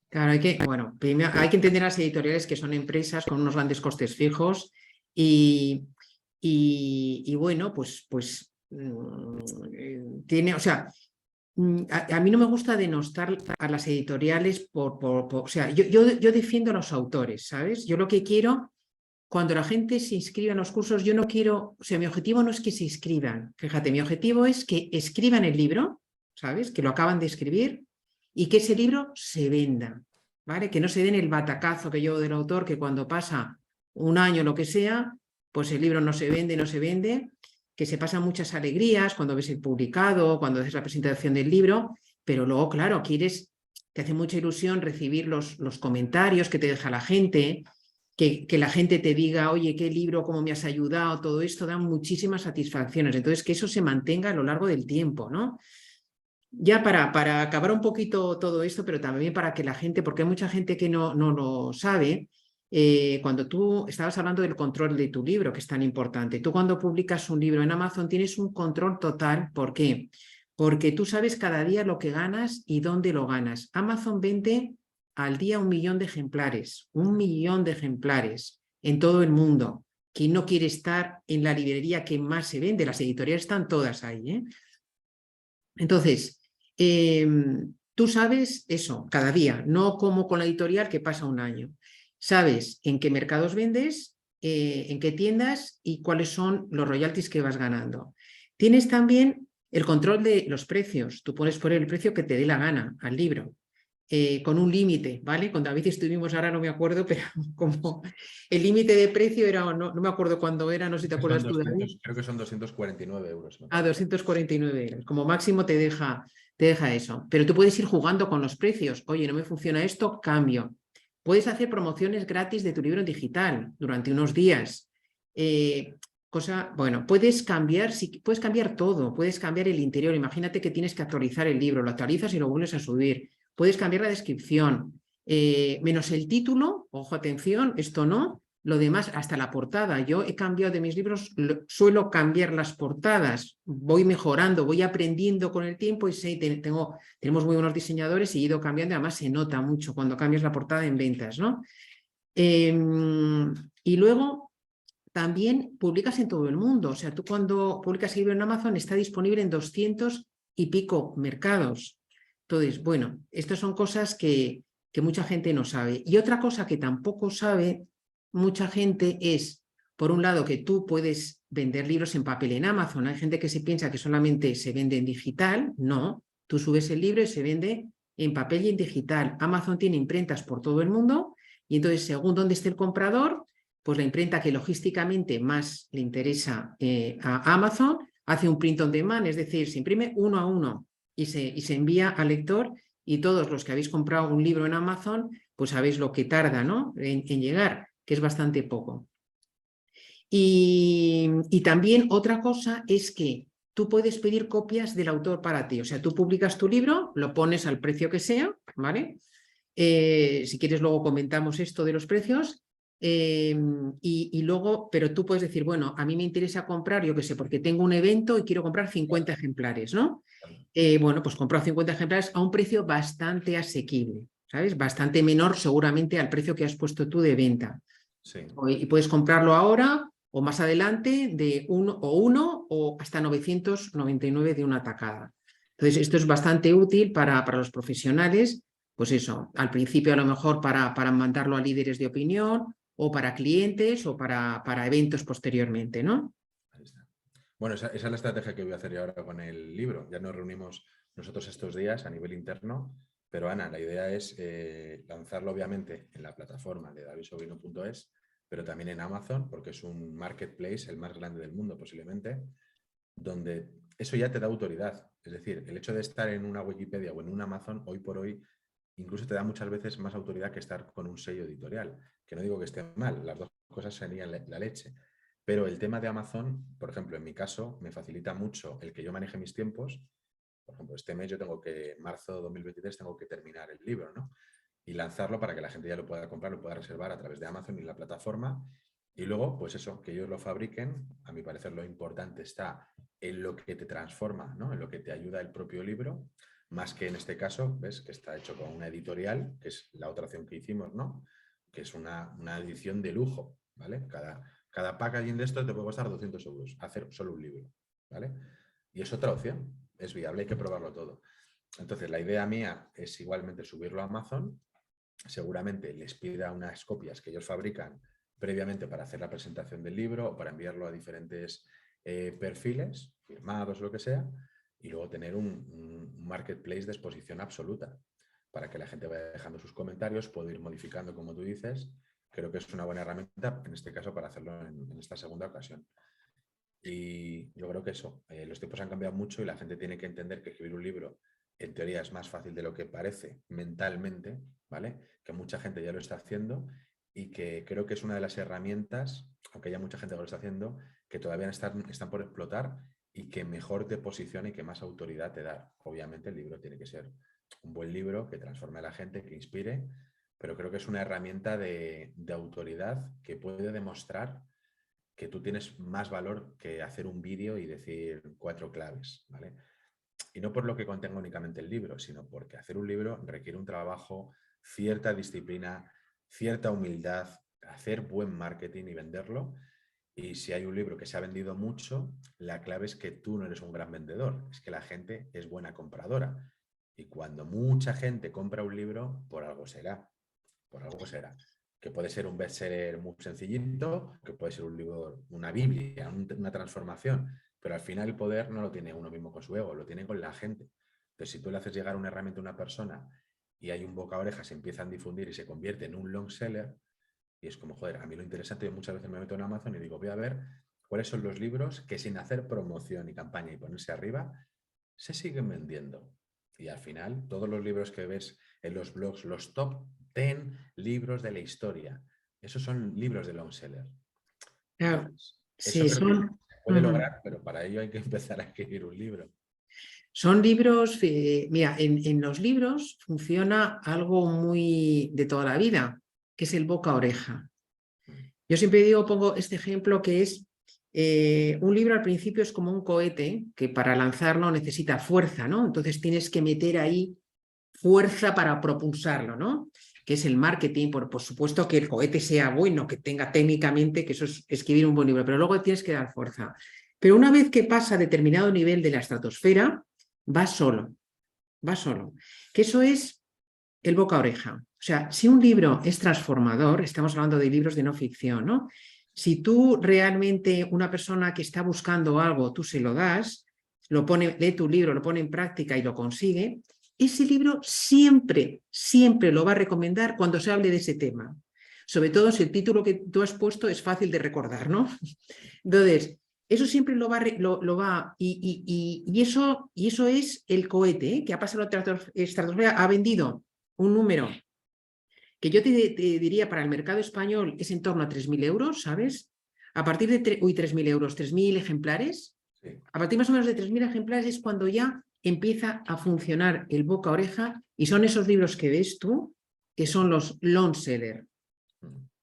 Claro, bueno, primero hay que entender a las editoriales que son empresas con unos grandes costes fijos y bueno, pues tiene, o sea, a mí no me gusta denostar a las editoriales o sea, yo defiendo a los autores, ¿sabes? Yo lo que quiero, cuando la gente se inscribe en los cursos, yo no quiero, o sea, mi objetivo no es que se inscriban, fíjate, mi objetivo es que escriban el libro, ¿sabes? Que lo acaban de escribir y que ese libro se venda, ¿vale? Que no se den el batacazo que yo del autor, que cuando pasa un año o lo que sea, pues el libro no se vende, que se pasan muchas alegrías cuando ves el publicado, cuando haces la presentación del libro, pero luego, claro, te hace mucha ilusión recibir los comentarios que te deja la gente, que la gente te diga, oye, qué libro, cómo me has ayudado, todo esto da muchísimas satisfacciones. Entonces, que eso se mantenga a lo largo del tiempo, ¿no? Ya para acabar un poquito todo esto, pero también para que la gente, porque hay mucha gente que no lo sabe, cuando tú estabas hablando del control de tu libro, que es tan importante, tú cuando publicas un libro en Amazon tienes un control total. ¿Por qué? Porque tú sabes cada día lo que ganas y dónde lo ganas. Amazon vende al día 1 millón de ejemplares, 1 millón de ejemplares en todo el mundo. ¿Quién no quiere estar en la librería que más se vende? Las editoriales están todas ahí, ¿eh? Entonces, Tú sabes eso cada día, no como con la editorial que pasa un año. Sabes en qué mercados vendes, en qué tiendas y cuáles son los royalties que vas ganando. Tienes también el control de los precios. Tú puedes poner el precio que te dé la gana al libro. Con un límite, ¿vale? Con David estuvimos, ahora no me acuerdo, pero como el límite de precio era, no me acuerdo cuándo era, no sé si te Son acuerdas tú, David. creo que son 249 euros, me A parece. 249 euros. Como máximo te deja eso. Pero tú puedes ir jugando con los precios. Oye, no me funciona esto, cambio. Puedes hacer promociones gratis de tu libro en digital durante unos días. Bueno, puedes cambiar todo, puedes cambiar el interior. Imagínate que tienes que actualizar el libro, lo actualizas y lo vuelves a subir. Puedes cambiar la descripción, menos el título, ojo, atención, esto no. Lo demás, hasta la portada. Yo he cambiado de mis libros, suelo cambiar las portadas, voy mejorando, voy aprendiendo con el tiempo y tenemos muy buenos diseñadores y he ido cambiando. Además, se nota mucho cuando cambias la portada en ventas, ¿no? Y luego también publicas en todo el mundo. O sea, tú cuando publicas el libro en Amazon está disponible en 200 y pico mercados. Entonces, bueno, estas son cosas que mucha gente no sabe. Y otra cosa que tampoco sabe mucha gente es, por un lado, que tú puedes vender libros en papel en Amazon. Hay gente que se piensa que solamente se vende en digital. No, tú subes el libro y se vende en papel y en digital. Amazon tiene imprentas por todo el mundo y entonces, según dónde esté el comprador, pues la imprenta que logísticamente más le interesa a Amazon hace un print on demand, es decir, se imprime uno a uno y se envía al lector, y todos los que habéis comprado un libro en Amazon, pues sabéis lo que tarda, ¿no? en llegar, que es bastante poco. Y también otra cosa es que tú puedes pedir copias del autor para ti. O sea, tú publicas tu libro, lo pones al precio que sea, ¿vale? Si quieres luego comentamos esto de los precios. Y luego, pero tú puedes decir, bueno, a mí me interesa comprar, yo qué sé, porque tengo un evento y quiero comprar 50 ejemplares, ¿no? Bueno, pues compro 50 ejemplares a un precio bastante asequible, ¿sabes? Bastante menor seguramente al precio que has puesto tú de venta. Sí. Y puedes comprarlo ahora o más adelante de uno o hasta 999 de una tacada. Entonces, esto es bastante útil para los profesionales, pues eso, al principio a lo mejor para mandarlo a líderes de opinión o para clientes o para eventos posteriormente, ¿no? Ahí está. Bueno, esa es la estrategia que voy a hacer yo ahora con el libro. Ya nos reunimos nosotros estos días a nivel interno, pero Ana, la idea es lanzarlo obviamente en la plataforma de davidsobrino.es, pero también en Amazon, porque es un marketplace, el más grande del mundo posiblemente, donde eso ya te da autoridad. Es decir, el hecho de estar en una Wikipedia o en un Amazon, hoy por hoy, incluso te da muchas veces más autoridad que estar con un sello editorial. Que no digo que esté mal, las dos cosas serían la leche. Pero el tema de Amazon, por ejemplo, en mi caso, me facilita mucho el que yo maneje mis tiempos. Por ejemplo, este mes yo tengo que, marzo 2023, tengo que terminar el libro, ¿no? Y lanzarlo para que la gente ya lo pueda comprar, lo pueda reservar a través de Amazon y la plataforma. Y luego, pues eso, que ellos lo fabriquen. A mi parecer, lo importante está en lo que te transforma, ¿no? En lo que te ayuda el propio libro, más que en este caso, ves que está hecho con una editorial, que es la otra opción que hicimos, ¿no? Que es una edición de lujo, ¿vale? Cada packaging de esto te puede costar 200 euros, hacer solo un libro, ¿vale? Y es otra opción, es viable, hay que probarlo todo. Entonces, la idea mía es igualmente subirlo a Amazon. Seguramente les pida unas copias que ellos fabrican previamente para hacer la presentación del libro o para enviarlo a diferentes perfiles, firmados o lo que sea, y luego tener un marketplace de exposición absoluta para que la gente vaya dejando sus comentarios, puedo ir modificando como tú dices. Creo que es una buena herramienta, en este caso, para hacerlo en esta segunda ocasión. Y yo creo que eso, los tiempos han cambiado mucho y la gente tiene que entender que escribir un libro en teoría es más fácil de lo que parece mentalmente, ¿vale? Que mucha gente ya lo está haciendo y que creo que es una de las herramientas, aunque haya mucha gente que lo está haciendo, que todavía están por explotar y que mejor te posiciona y que más autoridad te da. Obviamente el libro tiene que ser un buen libro que transforme a la gente, que inspire, pero creo que es una herramienta de autoridad que puede demostrar que tú tienes más valor que hacer un vídeo y decir 4 claves, ¿vale? Y no por lo que contenga únicamente el libro, sino porque hacer un libro requiere un trabajo, cierta disciplina, cierta humildad, hacer buen marketing y venderlo. Y si hay un libro que se ha vendido mucho, la clave es que tú no eres un gran vendedor, es que la gente es buena compradora. Y cuando mucha gente compra un libro, por algo será. Por algo será. Que puede ser un bestseller muy sencillito, que puede ser un libro, una Biblia, una transformación, pero al final el poder no lo tiene uno mismo con su ego, lo tiene con la gente. Entonces, si tú le haces llegar una herramienta a una persona y hay un boca a oreja, se empieza a difundir y se convierte en un long seller, y es como, joder, a mí lo interesante, yo muchas veces me meto en Amazon y digo, voy a ver cuáles son los libros que sin hacer promoción y campaña y ponerse arriba, se siguen vendiendo. Y al final, todos los libros que ves en los blogs, los top 10 libros de la historia, esos son libros de long seller. Claro, Entonces, eso sí, creo que se son, puede lograr, pero para ello hay que empezar a escribir un libro. son libros, mira, en los libros funciona algo muy de toda la vida, que es el boca a oreja. Yo siempre digo, pongo este ejemplo que es un libro al principio es como un cohete que para lanzarlo necesita fuerza, ¿no? Entonces tienes que meter ahí fuerza para propulsarlo, ¿no? Que es el marketing, por supuesto que el cohete sea bueno, que tenga técnicamente, que eso es escribir un buen libro, pero luego tienes que dar fuerza. Pero una vez que pasa a determinado nivel de la estratosfera, va solo, va solo. Que eso es el boca a oreja. O sea, si un libro es transformador, estamos hablando de libros de no ficción, ¿no? Si tú realmente, una persona que está buscando algo, tú se lo das, lo pone, lee tu libro, lo pone en práctica y lo consigue, ese libro siempre, siempre lo va a recomendar cuando se hable de ese tema. Sobre todo si el título que tú has puesto es fácil de recordar, ¿no? Entonces, eso siempre lo va y eso es el cohete, ¿eh? Que ha pasado a la estratosfera, ha vendido un número que yo te diría para el mercado español es en torno a 3.000 euros, ¿sabes? A partir de 3.000 euros, 3.000 ejemplares, Sí. a partir más o menos de 3.000 ejemplares es cuando ya empieza a funcionar el boca a oreja y son esos libros que ves tú, que son los long seller,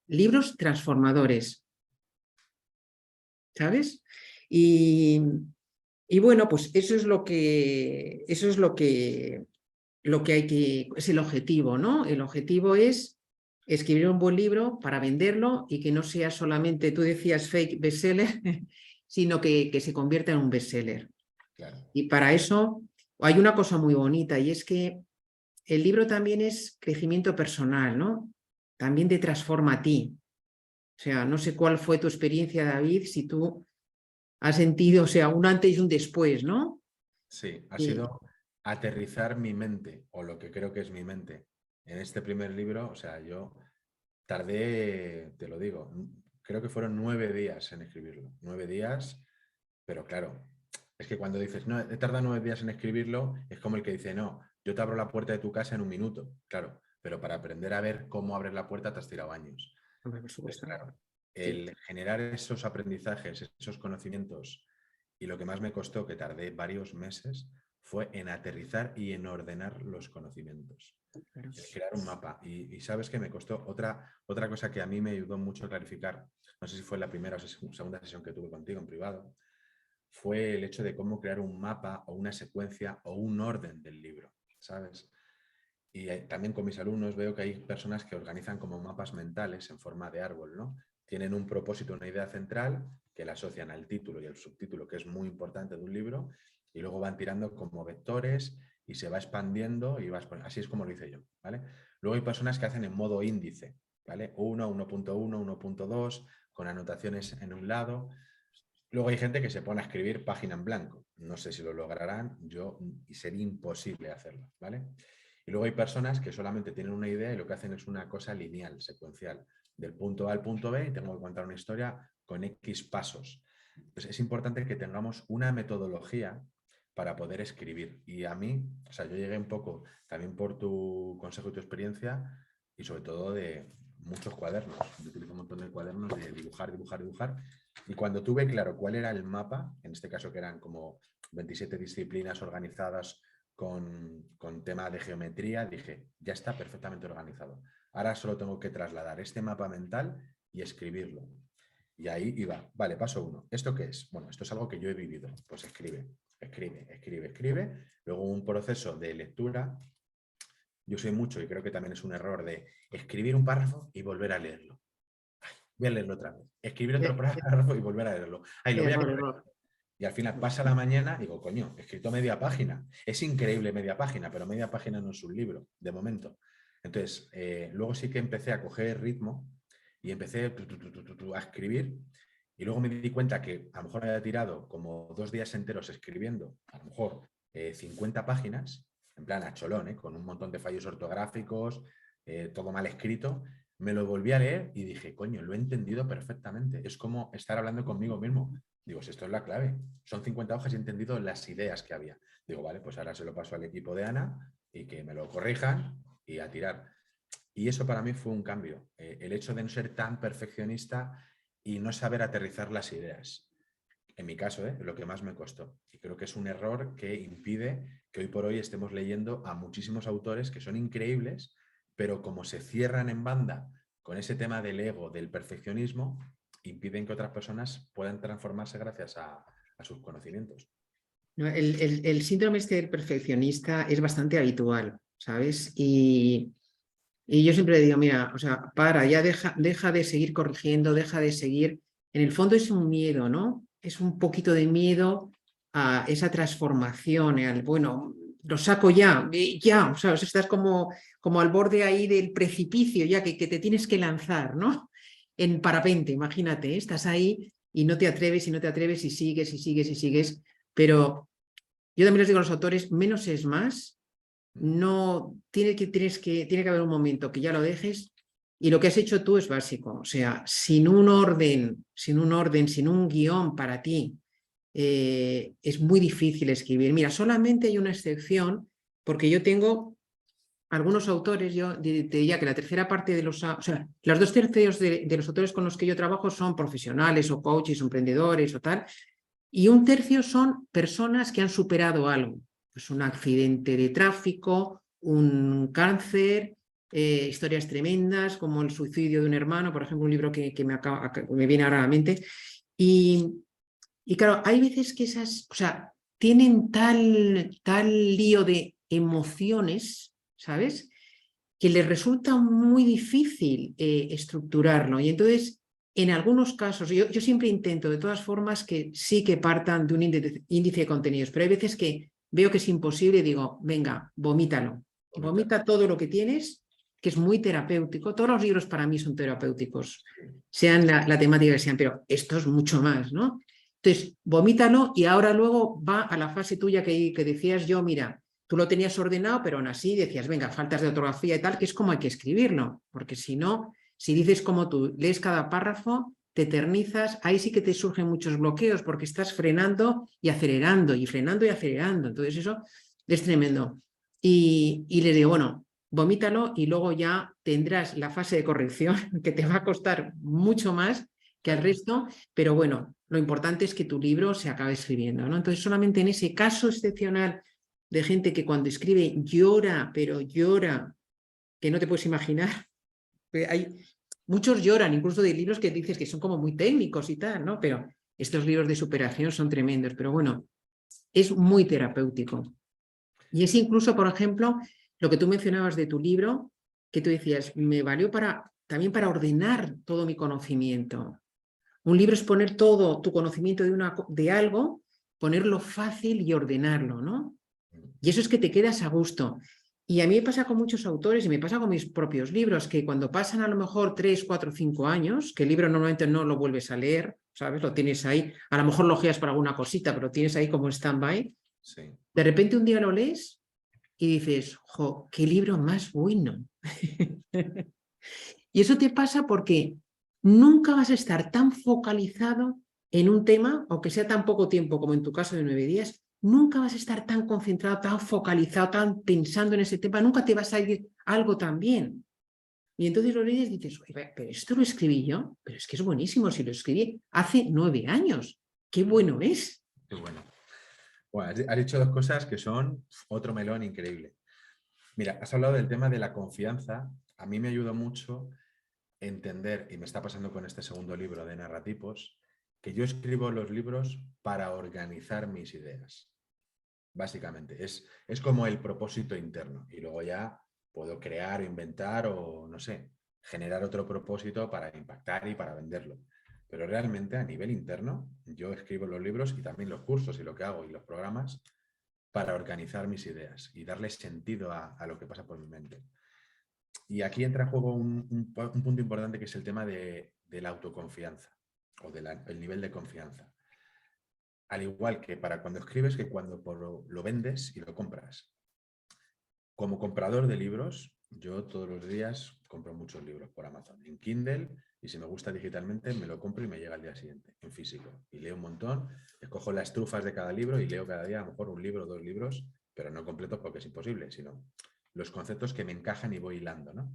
libros transformadores, ¿sabes? Y bueno, pues eso es lo que, hay que, es el objetivo, ¿no? El objetivo es escribir un buen libro para venderlo y que no sea solamente, tú decías fake bestseller, sino que se convierta en un bestseller. Claro. Y para eso hay una cosa muy bonita y es que el libro también es crecimiento personal, ¿no? También te transforma a ti. O sea, no sé cuál fue tu experiencia, David, si tú has sentido, o sea, un antes y un después, ¿no? Sí, ha sido aterrizar mi mente, o lo que creo que es mi mente. En este primer libro, o sea, yo tardé, te lo digo, creo que fueron 9 días en escribirlo. 9 días, pero claro, es que cuando dices, no, he tardado 9 días en escribirlo, es como el que dice, no, yo te abro la puerta de tu casa en un minuto. Claro, pero para aprender a ver cómo abres la puerta te has tirado años. Por Entonces, supuesto. claro, Sí. el generar esos aprendizajes, esos conocimientos, y lo que más me costó, que tardé varios meses, fue en aterrizar y en ordenar los conocimientos. Claro. El crear un mapa. Y sabes que me costó otra cosa que a mí me ayudó mucho a clarificar, no sé si fue la primera o segunda sesión que tuve contigo en privado, fue el hecho de cómo crear un mapa o una secuencia o un orden del libro, ¿sabes? Y también con mis alumnos veo que hay personas que organizan como mapas mentales en forma de árbol, ¿no? Tienen un propósito, una idea central que la asocian al título y al subtítulo, que es muy importante de un libro, y luego van tirando como vectores y se va expandiendo y vas así es como lo hice yo, ¿vale? Luego hay personas que hacen en modo índice, ¿vale? 1, 1.1, 1.2, con anotaciones en un lado. Luego hay gente que se pone a escribir página en blanco. No sé si lo lograrán, yo sería imposible hacerlo, ¿vale? Y luego hay personas que solamente tienen una idea y lo que hacen es una cosa lineal, secuencial, del punto A al punto B y tengo que contar una historia con X pasos. Entonces es importante que tengamos una metodología para poder escribir. Y a mí, o sea, yo llegué un poco también por tu consejo y tu experiencia y sobre todo de muchos cuadernos. Yo utilizo un montón de cuadernos de dibujar, dibujar, dibujar. Y cuando tuve claro cuál era el mapa, en este caso que eran como 27 disciplinas organizadas con tema de geometría, dije, ya está perfectamente organizado. Ahora solo tengo que trasladar este mapa mental y escribirlo. Y ahí iba, vale, paso 1. ¿Esto qué es? Bueno, esto es algo que yo he vivido. Pues escribe, escribe, escribe, escribe. Luego un proceso de lectura. Yo soy mucho y creo que también es un error de escribir un párrafo y volver a leerlo. Ay, voy a leerlo otra vez. Escribir otro párrafo y volver a leerlo. Ay, lo voy a Error, corregir. error. Y al final pasa la mañana y digo, coño, he escrito media página. Es increíble media página, pero media página no es un libro, de momento. Entonces, luego sí que empecé a coger ritmo y empecé a escribir. Y luego me di cuenta que a lo mejor había tirado como 2 días enteros escribiendo, a lo mejor 50 páginas, en plan a cholón, con un montón de fallos ortográficos, todo mal escrito. Me lo volví a leer y dije, coño, lo he entendido perfectamente. Es como estar hablando conmigo mismo. Digo, si esto es la clave. Son 50 hojas y he entendido las ideas que había. Digo, vale, pues ahora se lo paso al equipo de Ana y que me lo corrijan y a tirar. Y eso para mí fue un cambio. El hecho de no ser tan perfeccionista y no saber aterrizar las ideas. En mi caso, lo que más me costó. Y creo que es un error que impide que hoy por hoy estemos leyendo a muchísimos autores que son increíbles, pero como se cierran en banda con ese tema del ego, del perfeccionismo, impiden que otras personas puedan transformarse gracias a sus conocimientos. ¿No? El síndrome este del perfeccionista es bastante habitual, ¿sabes? Y yo siempre le digo, mira, o sea, ya deja de seguir corrigiendo, deja de seguir. En el fondo es un miedo, ¿no? Es un poquito de miedo a esa transformación, bueno, lo saco ya, ya, o sea, estás como al borde ahí del precipicio, ya que te tienes que lanzar, ¿no? En parapente, imagínate, estás ahí y no te atreves y no te atreves y sigues y sigues y sigues, pero yo también les digo a los autores, menos es más. No, tiene que haber un momento que ya lo dejes y lo que has hecho tú es básico. O sea, sin un orden, sin un guión para ti, es muy difícil escribir. Mira, solamente hay una excepción, porque yo tengo algunos autores, yo te diría que la tercera parte de los, o sea, los 2/3 de los autores con los que yo trabajo son profesionales o coaches o emprendedores o tal, y 1/3 son personas que han superado algo, pues un accidente de tráfico, un cáncer, historias tremendas como el suicidio de un hermano, por ejemplo, un libro que me viene ahora a la mente. Y claro, hay veces que esas, o sea, tienen tal lío de emociones, ¿sabes? Que les resulta muy difícil estructurarlo. Y entonces, en algunos casos, yo siempre intento de todas formas que sí que partan de un índice de contenidos, pero hay veces que veo que es imposible y digo, venga, vomítalo. Vomita todo lo que tienes, que es muy terapéutico. Todos los libros para mí son terapéuticos, sean la temática que sean, pero esto es mucho más, ¿no? Entonces, vomítalo y ahora luego va a la fase tuya que decías yo, mira, tú lo tenías ordenado, pero aún así decías, venga, faltas de ortografía y tal, que es como hay que escribirlo, porque si no, si dices como tú, lees cada párrafo, te eternizas, ahí sí que te surgen muchos bloqueos, porque estás frenando y acelerando, y frenando y acelerando. Entonces eso es tremendo. Y les digo, bueno, vomítalo y luego ya tendrás la fase de corrección, que te va a costar mucho más que al resto, pero bueno, lo importante es que tu libro se acabe escribiendo, ¿no? Entonces solamente en ese caso excepcional de gente que cuando escribe llora, pero llora, que no te puedes imaginar. Muchos lloran, incluso de libros que dices que son como muy técnicos y tal, ¿no? Pero estos libros de superación son tremendos, pero bueno, es muy terapéutico. Y es incluso, por ejemplo, lo que tú mencionabas de tu libro, que tú decías, me valió también para ordenar todo mi conocimiento. Un libro es poner todo tu conocimiento de algo, ponerlo fácil y ordenarlo, ¿no? Y eso es que te quedas a gusto. Y a mí me pasa con muchos autores y me pasa con mis propios libros, que cuando pasan a lo mejor 3, 4, 5 años, que el libro normalmente no lo vuelves a leer, ¿sabes? Lo tienes ahí, a lo mejor lo ojeas para alguna cosita, pero lo tienes ahí como stand-by. Sí. De repente un día lo lees y dices, jo, qué libro más bueno. Y eso te pasa porque nunca vas a estar tan focalizado en un tema, aunque sea tan poco tiempo como en tu caso de 9 días, nunca vas a estar tan concentrado, tan focalizado, tan pensando en ese tema, nunca te va a salir algo tan bien. Y entonces lo lees y dices, oye, pero esto lo escribí yo, pero es que es buenísimo si lo escribí hace 9 años. Qué bueno es. Qué bueno. Bueno, has dicho 2 cosas que son otro melón increíble. Mira, has hablado del tema de la confianza. A mí me ayudó mucho entender, y me está pasando con este segundo libro de narratipos, que yo escribo los libros para organizar mis ideas. Básicamente, es como el propósito interno. Y luego ya puedo crear, inventar o, no sé, generar otro propósito para impactar y para venderlo. pero realmente a nivel interno yo escribo los libros y también los cursos y lo que hago y los programas para organizar mis ideas y darle sentido a lo que pasa por mi mente. Y aquí entra en juego un punto importante, que es el tema de la autoconfianza o el nivel de confianza. Al igual que para cuando escribes, que cuando lo vendes y lo compras. Como comprador de libros, yo todos los días compro muchos libros por Amazon, en Kindle, y si me gusta digitalmente me lo compro y me llega al día siguiente, en físico. Y leo un montón, escojo las trufas de cada libro y leo cada día a lo mejor un libro o 2 libros, pero no completos porque es imposible, sino los conceptos que me encajan y voy hilando, ¿no?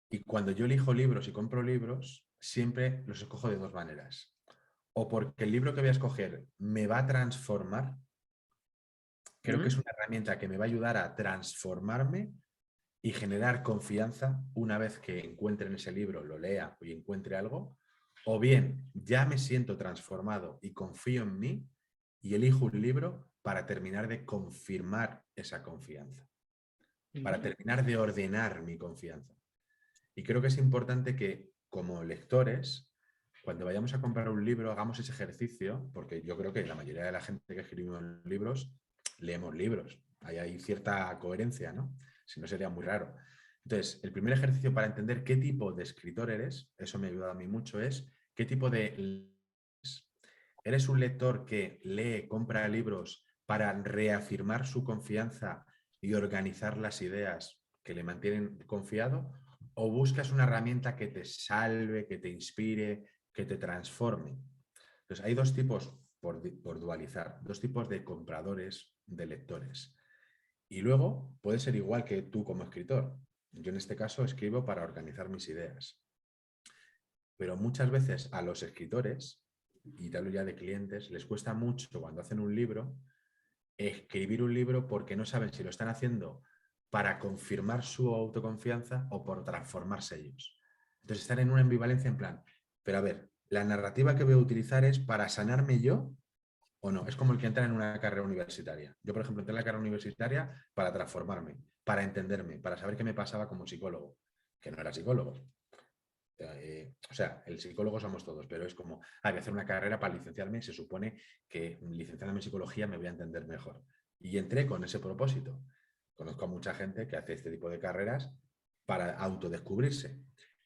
Y cuando yo elijo libros y compro libros, siempre los escojo de 2 maneras. O porque el libro que voy a escoger me va a transformar. Creo que es una herramienta que me va a ayudar a transformarme y generar confianza una vez que encuentre en ese libro, lo lea y encuentre algo. O bien, ya me siento transformado y confío en mí y elijo un libro para terminar de confirmar esa confianza, para terminar de ordenar mi confianza. Y creo que es importante que, como lectores, cuando vayamos a comprar un libro, hagamos ese ejercicio, porque yo creo que la mayoría de la gente que escribimos libros, leemos libros. Ahí hay cierta coherencia, ¿no? Si no, sería muy raro. Entonces, el primer ejercicio para entender qué tipo de escritor eres, eso me ha ayudado a mí mucho, es qué tipo de... ¿Eres un lector que lee, compra libros para reafirmar su confianza y organizar las ideas que le mantienen confiado? ¿O buscas una herramienta que te salve, que te inspire, que te transforme? Entonces, hay 2 tipos, por dualizar, 2 tipos de compradores, de lectores. Y luego puede ser igual que tú como escritor. Yo en este caso escribo para organizar mis ideas. Pero muchas veces a los escritores, y te hablo ya de clientes, les cuesta mucho cuando hacen un libro, escribir un libro porque no saben si lo están haciendo para confirmar su autoconfianza o por transformarse ellos. Entonces están en una ambivalencia en plan, pero a ver, ¿la narrativa que voy a utilizar es para sanarme yo o no? Es como el que entra en una carrera universitaria. Yo, por ejemplo, entré en la carrera universitaria para transformarme, para entenderme, para saber qué me pasaba como psicólogo, que no era psicólogo. O sea, el psicólogo somos todos, pero es como, hay que hacer una carrera para licenciarme y se supone que licenciándome en psicología me voy a entender mejor. Y entré con ese propósito. Conozco a mucha gente que hace este tipo de carreras para autodescubrirse.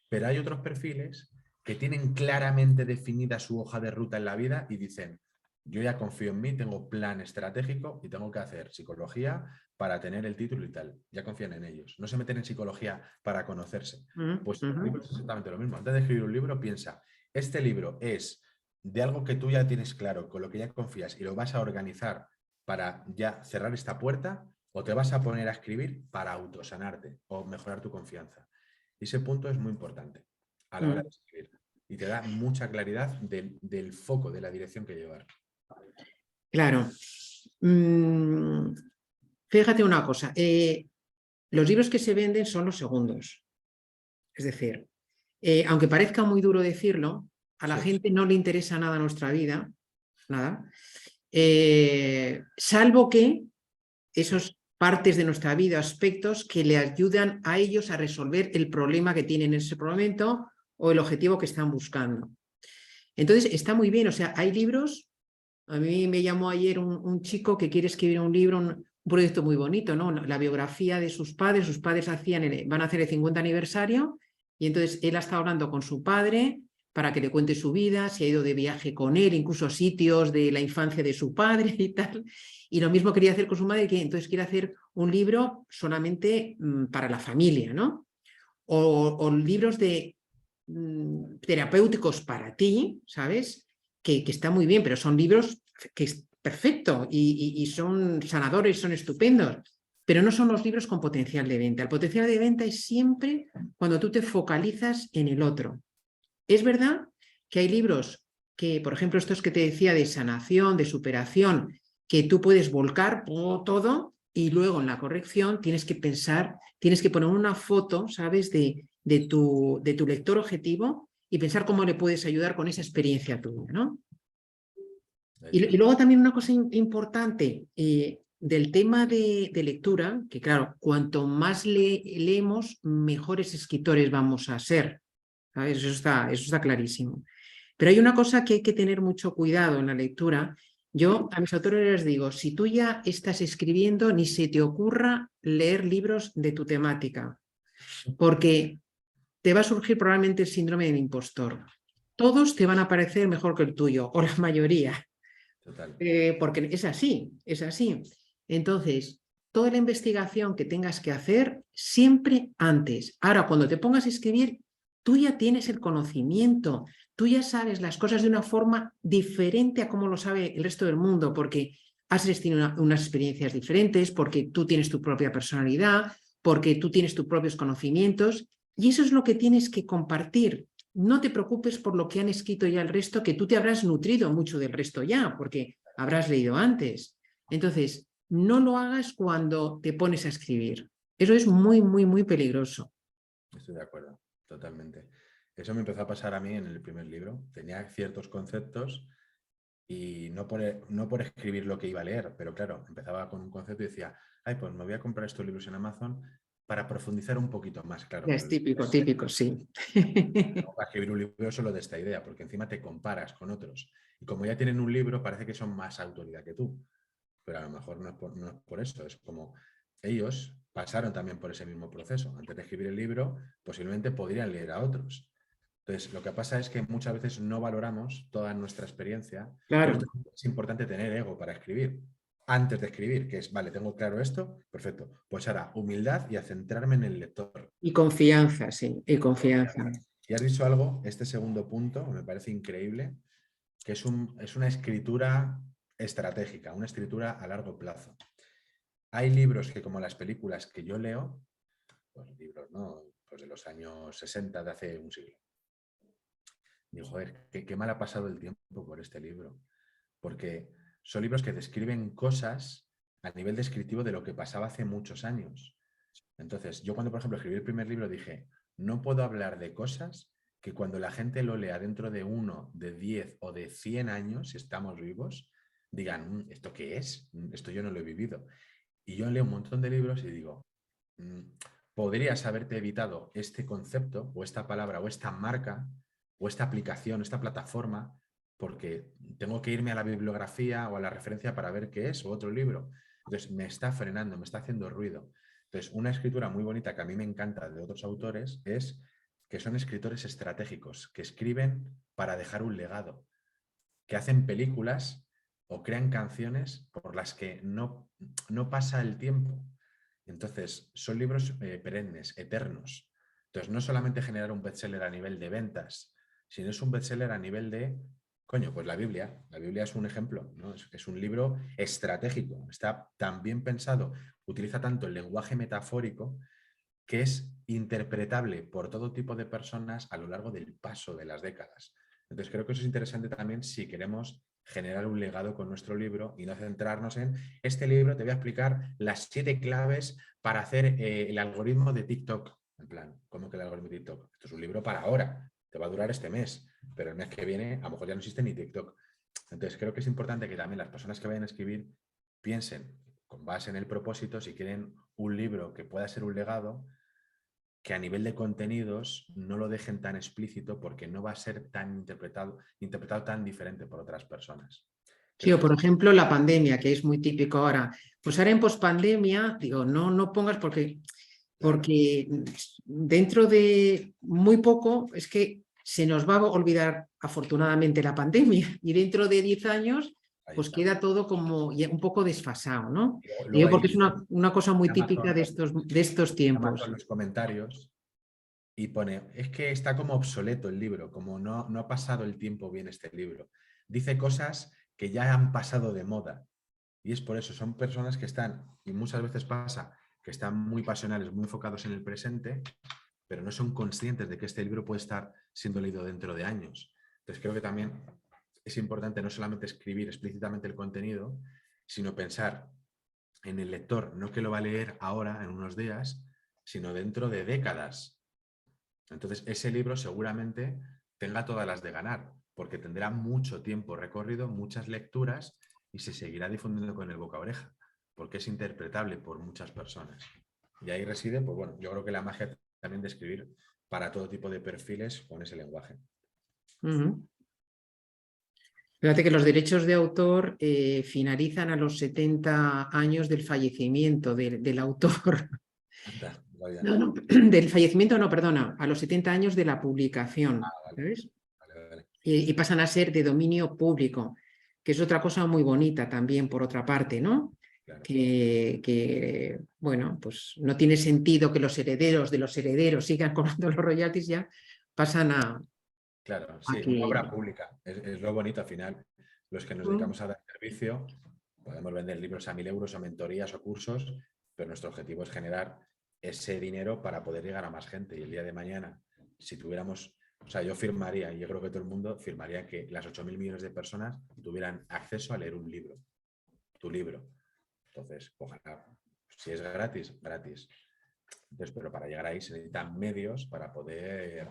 Pero hay otros perfiles que tienen claramente definida su hoja de ruta en la vida y dicen, yo ya confío en mí, tengo plan estratégico y tengo que hacer psicología para tener el título y tal. Ya confían en ellos. No se meten en psicología para conocerse. Pues el libro es exactamente lo mismo. Antes de escribir un libro, piensa, este libro es de algo que tú ya tienes claro, con lo que ya confías y lo vas a organizar para ya cerrar esta puerta, o te vas a poner a escribir para autosanarte o mejorar tu confianza. Y ese punto es muy importante a la hora de escribir y te da mucha claridad del foco, de la dirección que llevar. Claro. Fíjate una cosa, los libros que se venden son los segundos. Es decir, aunque parezca muy duro decirlo, a la gente no le interesa nada nuestra vida, nada, salvo que esos partes de nuestra vida, aspectos que le ayudan a ellos a resolver el problema que tienen en ese momento o el objetivo que están buscando. Entonces, está muy bien, o sea, hay libros. A mí me llamó ayer un chico que quiere escribir un libro, un proyecto muy bonito, ¿no? La biografía de sus padres van a hacer el 50 aniversario y entonces él ha estado hablando con su padre para que le cuente su vida, se ha ido de viaje con él, incluso sitios de la infancia de su padre y tal. Y lo mismo quería hacer con su madre, que entonces quiere hacer un libro solamente para la familia, ¿no? O libros terapéuticos para ti, ¿sabes? Que está muy bien, pero son libros que es perfecto y son sanadores, son estupendos, pero no son los libros con potencial de venta. El potencial de venta es siempre cuando tú te focalizas en el otro. Es verdad que hay libros que, por ejemplo, estos que te decía de sanación, de superación, que tú puedes volcar todo y luego en la corrección tienes que pensar, tienes que poner una foto, ¿sabes?, de tu lector objetivo y pensar cómo le puedes ayudar con esa experiencia tuya, ¿no? Y luego también una cosa importante del tema de lectura, que claro, cuanto más leemos, mejores escritores vamos a ser, ¿sabes? Eso está clarísimo. Pero hay una cosa que hay que tener mucho cuidado en la lectura. Yo a mis autores les digo, si tú ya estás escribiendo, ni se te ocurra leer libros de tu temática, porque te va a surgir probablemente el síndrome del impostor. Todos te van a parecer mejor que el tuyo, o la mayoría, Total. porque es así, es así. Entonces, toda la investigación que tengas que hacer, siempre antes. Ahora, cuando te pongas a escribir, tú ya tienes el conocimiento, tú ya sabes las cosas de una forma diferente a como lo sabe el resto del mundo, porque has tenido unas experiencias diferentes, porque tú tienes tu propia personalidad, porque tú tienes tus propios conocimientos, y eso es lo que tienes que compartir. No te preocupes por lo que han escrito ya el resto, que tú te habrás nutrido mucho del resto ya, porque habrás leído antes. Entonces, no lo hagas cuando te pones a escribir. Eso es muy, muy, muy peligroso. Estoy de acuerdo, totalmente. Eso me empezó a pasar a mí en el primer libro. Tenía ciertos conceptos y no por escribir lo que iba a leer, pero claro, empezaba con un concepto y decía, ay, pues me voy a comprar estos libros en Amazon para profundizar un poquito más, claro, Ya pero es típico, típico, sí. no va a escribir un libro solo de esta idea, porque encima te comparas con otros. Y como ya tienen un libro, parece que son más autoridad que tú, pero a lo mejor no es por eso, es como ellos pasaron también por ese mismo proceso. Antes de escribir el libro, posiblemente podrían leer a otros. Entonces, lo que pasa es que muchas veces no valoramos toda nuestra experiencia. Por Claro. esto es importante tener ego para escribir. Antes de escribir, que es, vale, tengo claro esto, perfecto. Pues ahora, humildad y a centrarme en el lector. Y confianza, sí, y confianza. Y has dicho algo, este segundo punto me parece increíble, que es una escritura estratégica, una escritura a largo plazo. Hay libros que, como las películas que yo leo, pues libros, ¿no? Pues de los años 60, de hace un siglo. Digo, joder, qué mal ha pasado el tiempo por este libro. Porque son libros que describen cosas a nivel descriptivo de lo que pasaba hace muchos años. Entonces, yo cuando, por ejemplo, escribí el primer libro dije, no puedo hablar de cosas que cuando la gente lo lea dentro de 1, de 10 o de 100 años, si estamos vivos, digan, ¿esto qué es? Esto yo no lo he vivido. Y yo leo un montón de libros y digo, mm, podrías haberte evitado este concepto o esta palabra o esta marca o esta aplicación, esta plataforma, porque tengo que irme a la bibliografía o a la referencia para ver qué es o otro libro. Entonces me está frenando, me está haciendo ruido. Entonces, una escritura muy bonita que a mí me encanta de otros autores es que son escritores estratégicos, que escriben para dejar un legado, que hacen películas o crean canciones por las que no pasa el tiempo. Entonces, son libros perennes, eternos. Entonces, no solamente generar un bestseller a nivel de ventas, sino es un bestseller a nivel de, coño, pues la Biblia. La Biblia es un ejemplo, ¿no? Es un libro estratégico, está tan bien pensado, utiliza tanto el lenguaje metafórico que es interpretable por todo tipo de personas a lo largo del paso de las décadas. Entonces creo que eso es interesante también si queremos generar un legado con nuestro libro y no centrarnos en este libro te voy a explicar las 7 claves para hacer el algoritmo de TikTok. En plan, ¿cómo que el algoritmo de TikTok? Esto es un libro para ahora, te va a durar este mes, pero el mes que viene a lo mejor ya no existe ni TikTok. Entonces creo que es importante que también las personas que vayan a escribir piensen con base en el propósito si quieren un libro que pueda ser un legado, que a nivel de contenidos no lo dejen tan explícito porque no va a ser tan interpretado tan diferente por otras personas. Sí, o Creo que por ejemplo la pandemia, que es muy típico ahora. Pues ahora en pospandemia, digo, no, no pongas claro, porque dentro de muy poco es que se nos va a olvidar afortunadamente la pandemia y dentro de 10 años ahí pues está. queda todo como ya un poco desfasado, ¿no? Luego Digo porque hay es una cosa muy típica Amazon, de estos tiempos. Amazon los comentarios y pone, es que está como obsoleto el libro, como no ha pasado el tiempo bien este libro. Dice cosas que ya han pasado de moda. Y es por eso, son personas que están, y muchas veces pasa, que están muy pasionales, muy enfocados en el presente, pero no son conscientes de que este libro puede estar siendo leído dentro de años. Entonces creo que también es importante no solamente escribir explícitamente el contenido, sino pensar en el lector, no que lo va a leer ahora, en unos días, sino dentro de décadas. Entonces ese libro seguramente tenga todas las de ganar, porque tendrá mucho tiempo recorrido, muchas lecturas y se seguirá difundiendo con el boca a oreja, porque es interpretable por muchas personas. Y ahí reside, pues bueno, yo creo que la magia también de escribir para todo tipo de perfiles con ese lenguaje. Ujú. Fíjate que los derechos de autor finalizan a los 70 años del fallecimiento del autor. Anda, vaya. No, no, del fallecimiento no, perdona, a los 70 años de la publicación, Vale, ¿sabes? vale, vale. Y pasan a ser de dominio público, que es otra cosa muy bonita también, por otra parte, ¿no? Claro, Bueno, pues no tiene sentido que los herederos de los herederos sigan cobrando los royalties, ya pasan claro, a sí, una que... obra pública. Es lo bonito al final. Los que nos dedicamos a dar servicio, podemos vender libros a 1.000 euros o mentorías o cursos, pero nuestro objetivo es generar ese dinero para poder llegar a más gente. Y el día de mañana, si tuviéramos, o sea, yo firmaría, y yo creo que todo el mundo firmaría que las 8.000 millones de personas tuvieran acceso a leer un libro, tu libro. Entonces, ojalá, si es gratis, gratis. Entonces, pero para llegar ahí se necesitan medios para poder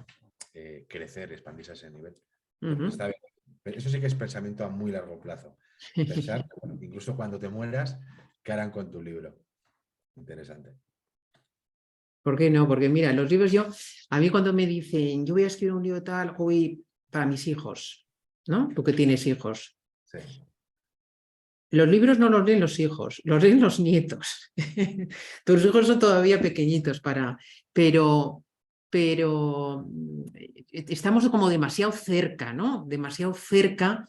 crecer, expandirse a ese nivel. Entonces, está bien. Eso sí que es pensamiento a muy largo plazo. Pensar, bueno, incluso cuando te mueras, ¿qué harán con tu libro? Interesante. ¿Por qué no? Porque mira, los libros a mí cuando me dicen, yo voy a escribir un libro tal, hoy para mis hijos, ¿no? Tú que tienes hijos. Sí. Los libros no los leen los hijos, los leen los nietos. Tus hijos son todavía pequeñitos pero estamos como demasiado cerca, ¿no? Demasiado cerca.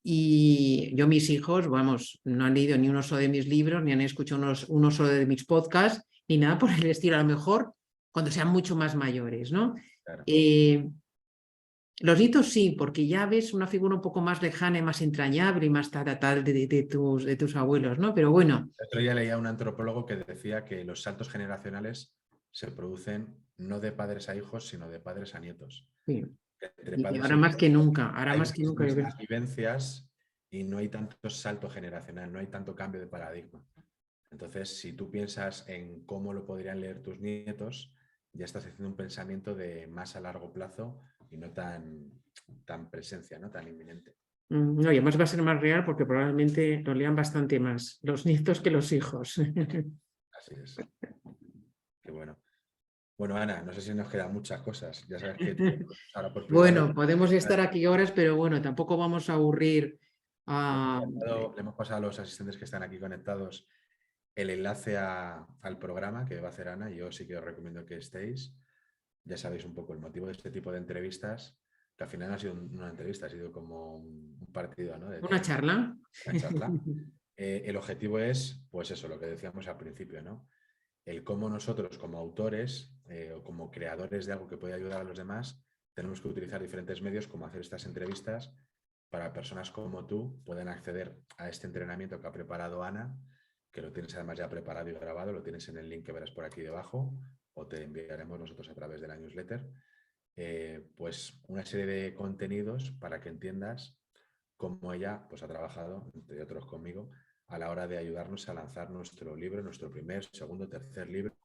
Y yo, mis hijos, vamos, no han leído ni uno solo de mis libros, ni han escuchado uno solo de mis podcasts, ni nada por el estilo. A lo mejor cuando sean mucho más mayores, ¿no? Claro. Los nietos sí, porque ya ves una figura un poco más lejana y más entrañable y más tal de tus abuelos, ¿no? Pero bueno. El otro día leía a un antropólogo que decía que los saltos generacionales se producen no de padres a hijos, sino de padres a nietos. Sí. Entre Y padres ahora e más que hijos nunca, ahora hay más que nunca. muchísimas más vivencias y no hay tanto salto generacional, no hay tanto cambio de paradigma. Entonces, si tú piensas en cómo lo podrían leer tus nietos, ya estás haciendo un pensamiento de más a largo plazo y no tan presencia, ¿no? Tan inminente. No, y además va a ser más real porque probablemente lo lean bastante más los nietos que los hijos. Así es. Qué bueno. Bueno, Ana, no sé si nos quedan muchas cosas. Ya sabes que ahora por privado. Bueno, podemos estar aquí horas, pero bueno, tampoco vamos a aburrir a... Le hemos pasado a los asistentes que están aquí conectados el enlace al programa que va a hacer Ana. Yo sí que os recomiendo que estéis. Ya sabéis un poco el motivo de este tipo de entrevistas, que al final no ha sido una entrevista, ha sido como un partido, ¿no? De Una tenis, charla. una charla. El objetivo es, pues eso, lo que decíamos al principio, ¿no? El cómo nosotros como autores o como creadores de algo que puede ayudar a los demás, tenemos que utilizar diferentes medios como hacer estas entrevistas para personas como tú puedan acceder a este entrenamiento que ha preparado Ana, que lo tienes además ya preparado y grabado, lo tienes en el link que verás por aquí debajo o te enviaremos nosotros a través de la newsletter, pues una serie de contenidos para que entiendas cómo ella pues, ha trabajado, entre otros conmigo, a la hora de ayudarnos a lanzar nuestro libro, nuestro primer, segundo, tercer libro,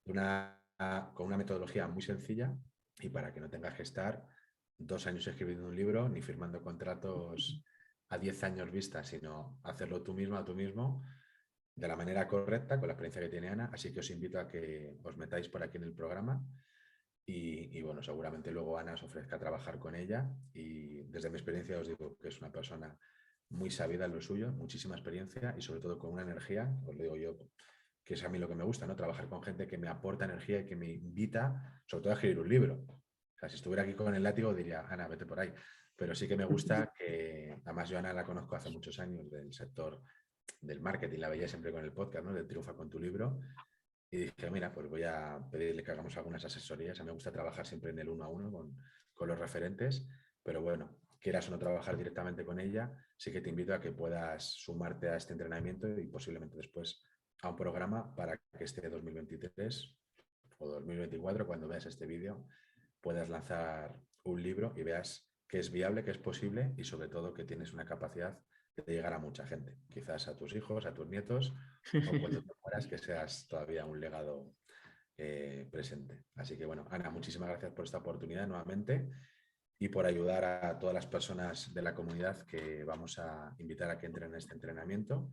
con una metodología muy sencilla y para que no tengas que estar 2 años escribiendo un libro ni firmando contratos a 10 años vista, sino hacerlo tú mismo, a tú mismo, de la manera correcta, con la experiencia que tiene Ana. Así que os invito a que os metáis por aquí en el programa y bueno, seguramente luego Ana os ofrezca trabajar con ella y desde mi experiencia os digo que es una persona muy sabida en lo suyo, muchísima experiencia y sobre todo con una energía, os lo digo yo, que es a mí lo que me gusta, ¿no? Trabajar con gente que me aporta energía y que me invita, sobre todo a escribir un libro. O sea, si estuviera aquí con el látigo diría, Ana, vete por ahí. Pero sí que me gusta que, además yo a Ana la conozco hace muchos años del sector del marketing, la veía siempre con el podcast, ¿no? De Triunfa con tu libro. Y dije, mira, pues voy a pedirle que hagamos algunas asesorías. A mí me gusta trabajar siempre en el 1-a-1 con los referentes, pero bueno, quieras o no trabajar directamente con ella, sí que te invito a que puedas sumarte a este entrenamiento y posiblemente después a un programa para que este 2023 o 2024, cuando veas este vídeo, puedas lanzar un libro y veas que es viable, que es posible y sobre todo que tienes una capacidad de llegar a mucha gente, quizás a tus hijos, a tus nietos o cuando te mueras que seas todavía un legado presente. Así que bueno, Ana, muchísimas gracias por esta oportunidad nuevamente y por ayudar a todas las personas de la comunidad que vamos a invitar a que entren en este entrenamiento.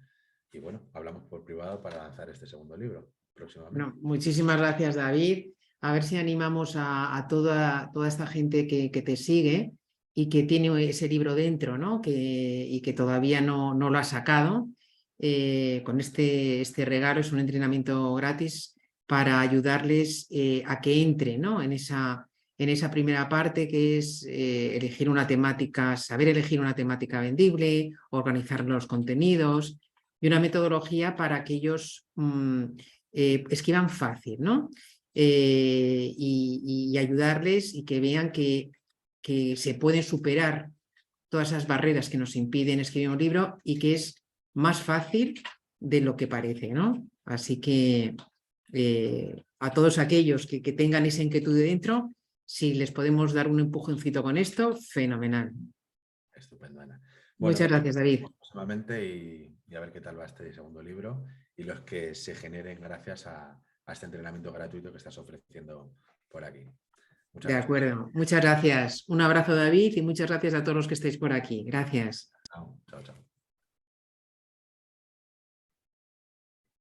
Y bueno, hablamos por privado para lanzar este segundo libro próximamente. No, muchísimas gracias, David. A ver si animamos a toda esta gente que te sigue y que tiene ese libro dentro, ¿no? Y que todavía no lo ha sacado, con este regalo, es un entrenamiento gratis para ayudarles a que entre, ¿no? en esa primera parte, que es elegir una temática, saber elegir una temática vendible, organizar los contenidos y una metodología para que ellos escriban fácil, ¿no? Y ayudarles y que vean que se pueden superar todas esas barreras que nos impiden escribir un libro y que es más fácil de lo que parece, ¿no? Así que a todos aquellos que tengan esa inquietud de dentro, si les podemos dar un empujoncito con esto, fenomenal. Estupendo, Ana. Bueno, Muchas gracias, David. Próximamente y a ver qué tal va este segundo libro y los que se generen gracias a este entrenamiento gratuito que estás ofreciendo por aquí. Muchas De gracias. acuerdo, muchas gracias. Un abrazo, David, y muchas gracias a todos los que estáis por aquí. Gracias. Chao, chao, chao.